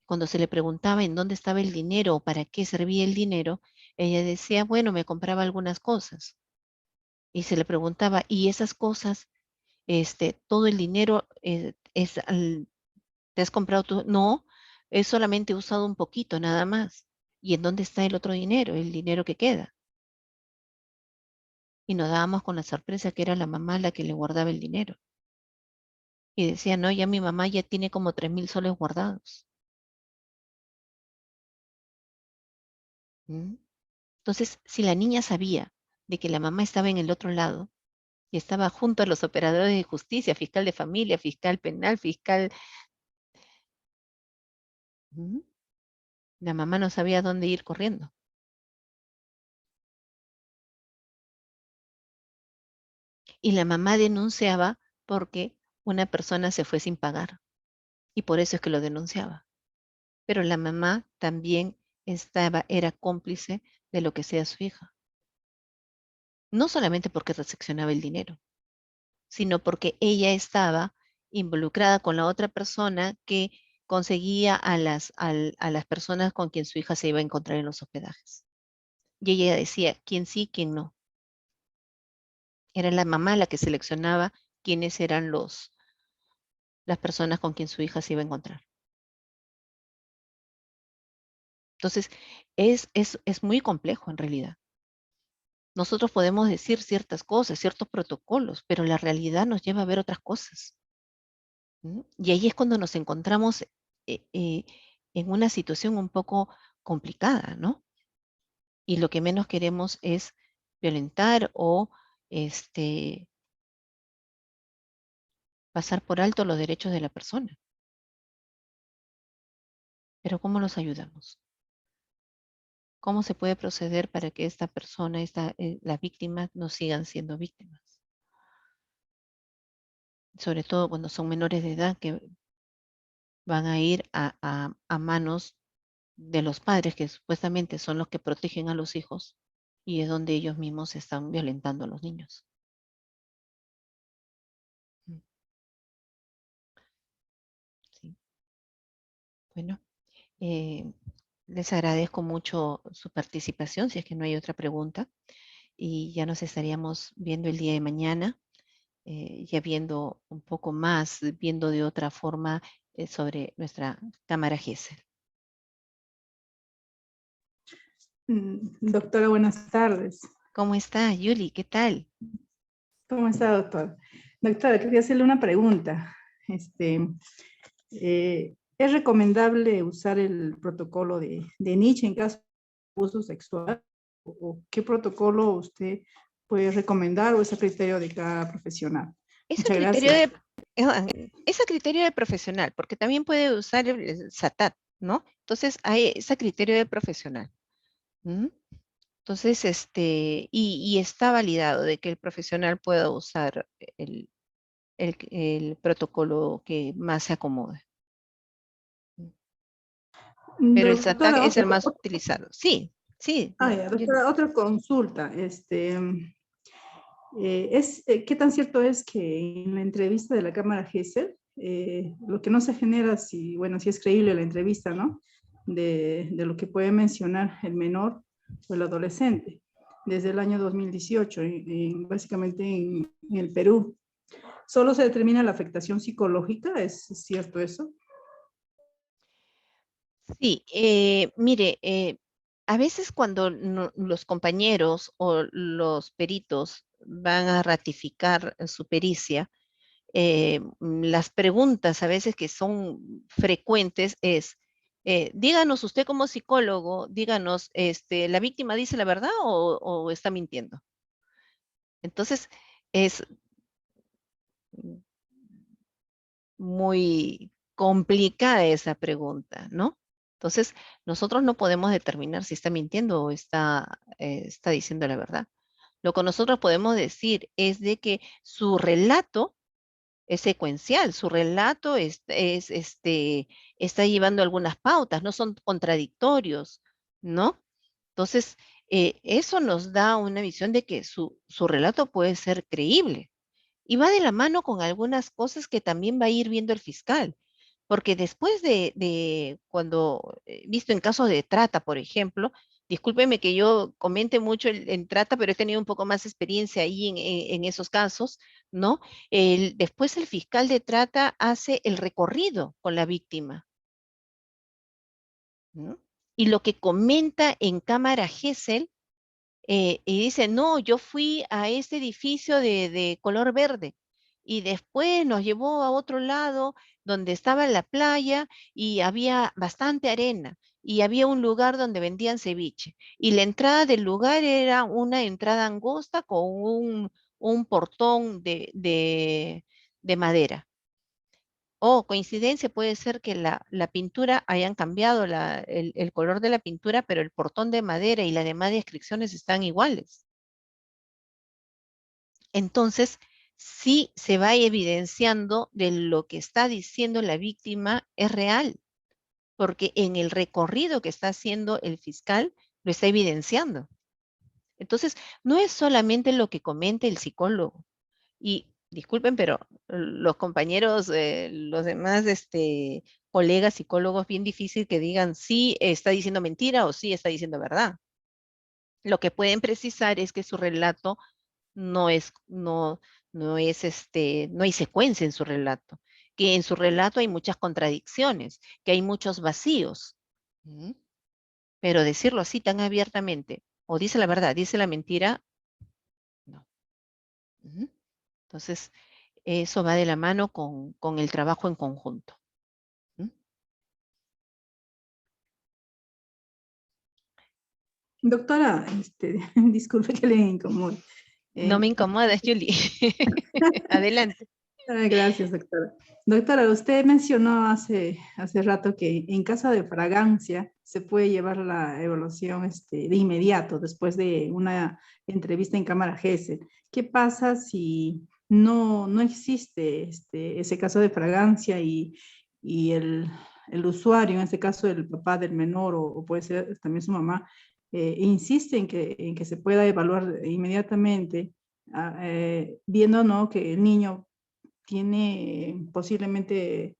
Cuando se le preguntaba en dónde estaba el dinero o para qué servía el dinero, ella decía, bueno, me compraba algunas cosas. Y se le preguntaba, ¿y esas cosas, todo el dinero te has comprado tú? No, es solamente usado un poquito, nada más. ¿Y en dónde está el otro dinero, el dinero que queda? Y nos dábamos con la sorpresa que era la mamá la que le guardaba el dinero. Y decía, no, ya mi mamá ya tiene como 3.000 soles guardados. ¿Mm? Entonces, si la niña sabía de que la mamá estaba en el otro lado y estaba junto a los operadores de justicia, fiscal de familia, fiscal penal, fiscal, ¿Mm? La mamá no sabía dónde ir corriendo. Y la mamá denunciaba porque una persona se fue sin pagar. Y por eso es que lo denunciaba. Pero la mamá también era cómplice de lo que sea su hija. No solamente porque recepcionaba el dinero, sino porque ella estaba involucrada con la otra persona que conseguía a las personas con quien su hija se iba a encontrar en los hospedajes. Y ella decía quién sí, quién no. Era la mamá la que seleccionaba quiénes eran las personas con quien su hija se iba a encontrar. Entonces, es muy complejo en realidad. Nosotros podemos decir ciertas cosas, ciertos protocolos, pero la realidad nos lleva a ver otras cosas. ¿Mm? Y ahí es cuando nos encontramos en una situación un poco complicada, ¿no? Y lo que menos queremos es violentar o este, pasar por alto los derechos de la persona. Pero ¿cómo los ayudamos? ¿Cómo se puede proceder para que esta persona, las víctimas, no sigan siendo víctimas? Sobre todo cuando son menores de edad que van a ir a manos de los padres que supuestamente son los que protegen a los hijos y es donde ellos mismos están violentando a los niños. Mm, sí. Bueno, eh, Les agradezco mucho su participación, si es que no hay otra pregunta. Y ya nos estaríamos viendo el día de mañana, ya viendo un poco más, viendo de otra forma sobre nuestra cámara GESEL. Doctora, buenas tardes. ¿Cómo está, Yuli? ¿Qué tal? ¿Cómo está, doctor? Doctora, quería hacerle una pregunta. ¿Es recomendable usar el protocolo de Nietzsche en caso de abuso sexual? ¿O qué protocolo usted puede recomendar o es a criterio de cada profesional? Es a Muchas criterio gracias. es a criterio de profesional, porque también puede usar el SATAT, ¿no? Entonces, es a criterio de profesional. ¿Mm? Entonces, y está validado de que el profesional pueda usar el protocolo que más se acomode. Pero el SATAC Doctora, es el más utilizado. Sí, sí. ya, doctora, otra consulta. ¿Qué tan cierto es que en la entrevista de la Cámara GESEL, lo que no se genera, si es creíble la entrevista, ¿no? De lo que puede mencionar el menor o el adolescente desde el año 2018, básicamente en el Perú, solo se determina la afectación psicológica? ¿Es cierto eso? Sí, mire, a veces cuando los compañeros o los peritos van a ratificar su pericia, las preguntas a veces que son frecuentes es, díganos usted como psicólogo, díganos, ¿la víctima dice la verdad o está mintiendo? Entonces, es muy complicada esa pregunta, ¿no? Entonces, nosotros no podemos determinar si está mintiendo o está diciendo la verdad. Lo que nosotros podemos decir es de que su relato es secuencial, su relato está llevando algunas pautas, no son contradictorios, ¿no? Entonces, eso nos da una visión de que su relato puede ser creíble. Y va de la mano con algunas cosas que también va a ir viendo el fiscal, porque después de cuando, visto en casos de trata, por ejemplo, discúlpeme que yo comente mucho en trata, pero he tenido un poco más experiencia ahí en esos casos, ¿no? Después el fiscal de trata hace el recorrido con la víctima, ¿no? Y lo que comenta en cámara GESEL, y dice, no, yo fui a este edificio de color verde y después nos llevó a otro lado donde estaba la playa y había bastante arena y había un lugar donde vendían ceviche y la entrada del lugar era una entrada angosta con un portón de madera. O coincidencia puede ser que la pintura hayan cambiado el color de la pintura, pero el portón de madera y las demás descripciones están iguales. Entonces, sí se va evidenciando de lo que está diciendo la víctima es real, porque en el recorrido que está haciendo el fiscal lo está evidenciando. Entonces, no es solamente lo que comenta el psicólogo. Y disculpen, pero los compañeros, los demás colegas psicólogos, bien difícil que digan sí está diciendo mentira o sí está diciendo verdad. Lo que pueden precisar es que su relato no es, no hay secuencia en su relato, que en su relato hay muchas contradicciones, que hay muchos vacíos. ¿Mm? Pero decirlo así tan abiertamente, o dice la verdad, dice la mentira, no. ¿Mm? Entonces, eso va de la mano con el trabajo en conjunto. ¿Mm? Doctora, disculpe que le incomode. No me incomodas, Julie. Adelante. Gracias, doctora. Doctora, usted mencionó hace rato que en caso de fragancia se puede llevar la evaluación de inmediato después de una entrevista en cámara GESEL. ¿Qué pasa si no existe ese caso de fragancia y el usuario, en este caso el papá del menor o puede ser también su mamá, insiste en que se pueda evaluar inmediatamente, viendo, ¿no?, que el niño tiene posiblemente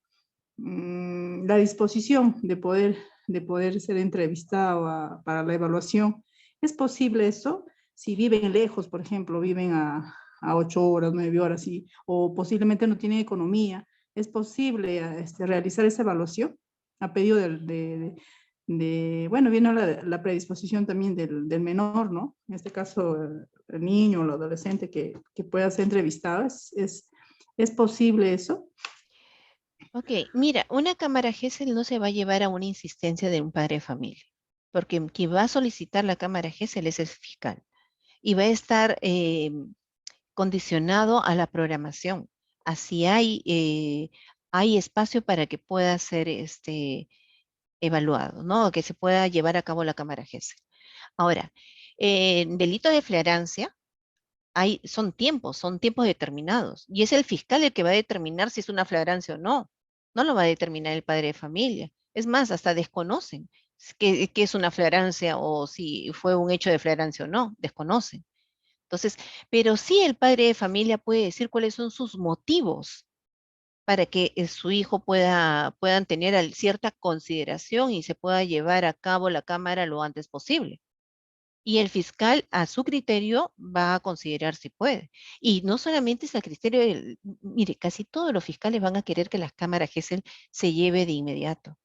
la disposición de poder de poder ser entrevistado para la evaluación. ¿Es posible eso? Si viven lejos, por ejemplo, viven a 8 horas, 9 horas, o posiblemente no tienen economía, ¿es posible realizar esa evaluación a pedido bueno, viene la predisposición también del menor, ¿no? En este caso, el niño o el adolescente que pueda ser entrevistado. ¿Es posible eso? Ok, mira, una cámara GESEL no se va a llevar a una insistencia de un padre de familia, porque quien va a solicitar la cámara GESEL es el fiscal y va a estar condicionado a la programación. Así hay espacio para que pueda ser evaluado, ¿no? Que se pueda llevar a cabo la cámara GESEL. Ahora, delito de flagrancia, son tiempos determinados, y es el fiscal el que va a determinar si es una flagrancia o no. No lo va a determinar el padre de familia. Es más, hasta desconocen qué es una flagrancia o si fue un hecho de flagrancia o no, desconocen. Entonces, pero sí el padre de familia puede decir cuáles son sus motivos para que su hijo puedan tener cierta consideración y se pueda llevar a cabo la cámara lo antes posible. Y el fiscal, a su criterio, va a considerar si puede. Y no solamente es a criterio mire, casi todos los fiscales van a querer que las cámaras GESEL se lleve de inmediato.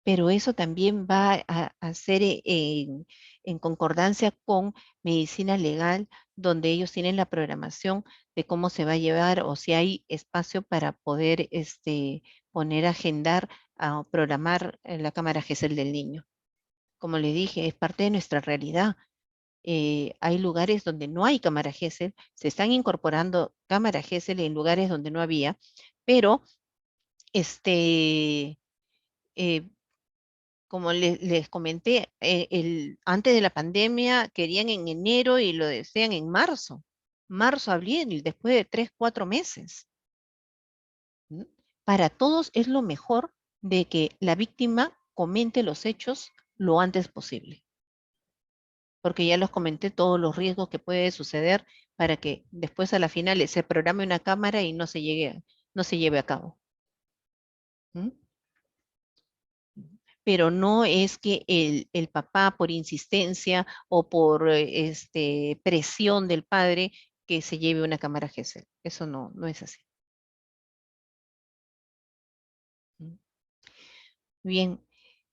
Pero eso también va a ser en concordancia con medicina legal, donde ellos tienen la programación de cómo se va a llevar o si hay espacio para poder poner, agendar, programar la cámara GESEL del niño. Como le dije, es parte de nuestra realidad. Hay lugares donde no hay cámara GESEL, se están incorporando cámara GESEL en lugares donde no había, pero eh, como les comenté, antes de la pandemia querían en enero y lo desean en marzo. Marzo, abril, después de 3, 4 meses. ¿Mm? Para todos es lo mejor de que la víctima comente los hechos lo antes posible. Porque ya los comenté todos los riesgos que puede suceder para que después a la final se programe una cámara y no se lleve a cabo. ¿Mm? Pero no es que el papá por insistencia o por presión del padre que se lleve una cámara GESEL. Eso no es así. ¿Mm? Bien,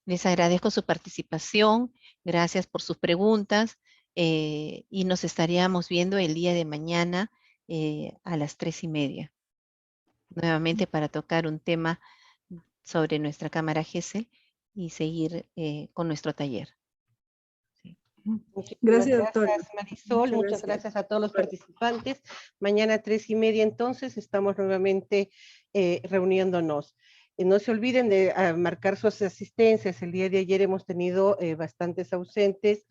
les agradezco su participación, gracias por sus preguntas y nos estaríamos viendo el día de mañana a las 3:30, nuevamente para tocar un tema sobre nuestra cámara GESEL y seguir con nuestro taller. Muchísimas Gracias, doctora. gracias, Marisol. Muchas gracias a todos los participantes. Mañana a 3:30 entonces estamos nuevamente reuniéndonos. No se olviden de marcar sus asistencias. El día de ayer hemos tenido bastantes ausentes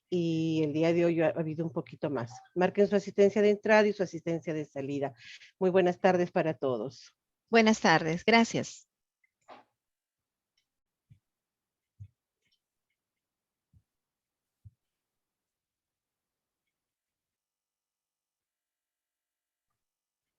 y el día de hoy ha habido un poquito más. Marquen su asistencia de entrada y su asistencia de salida. Muy buenas tardes para todos. Buenas tardes, gracias.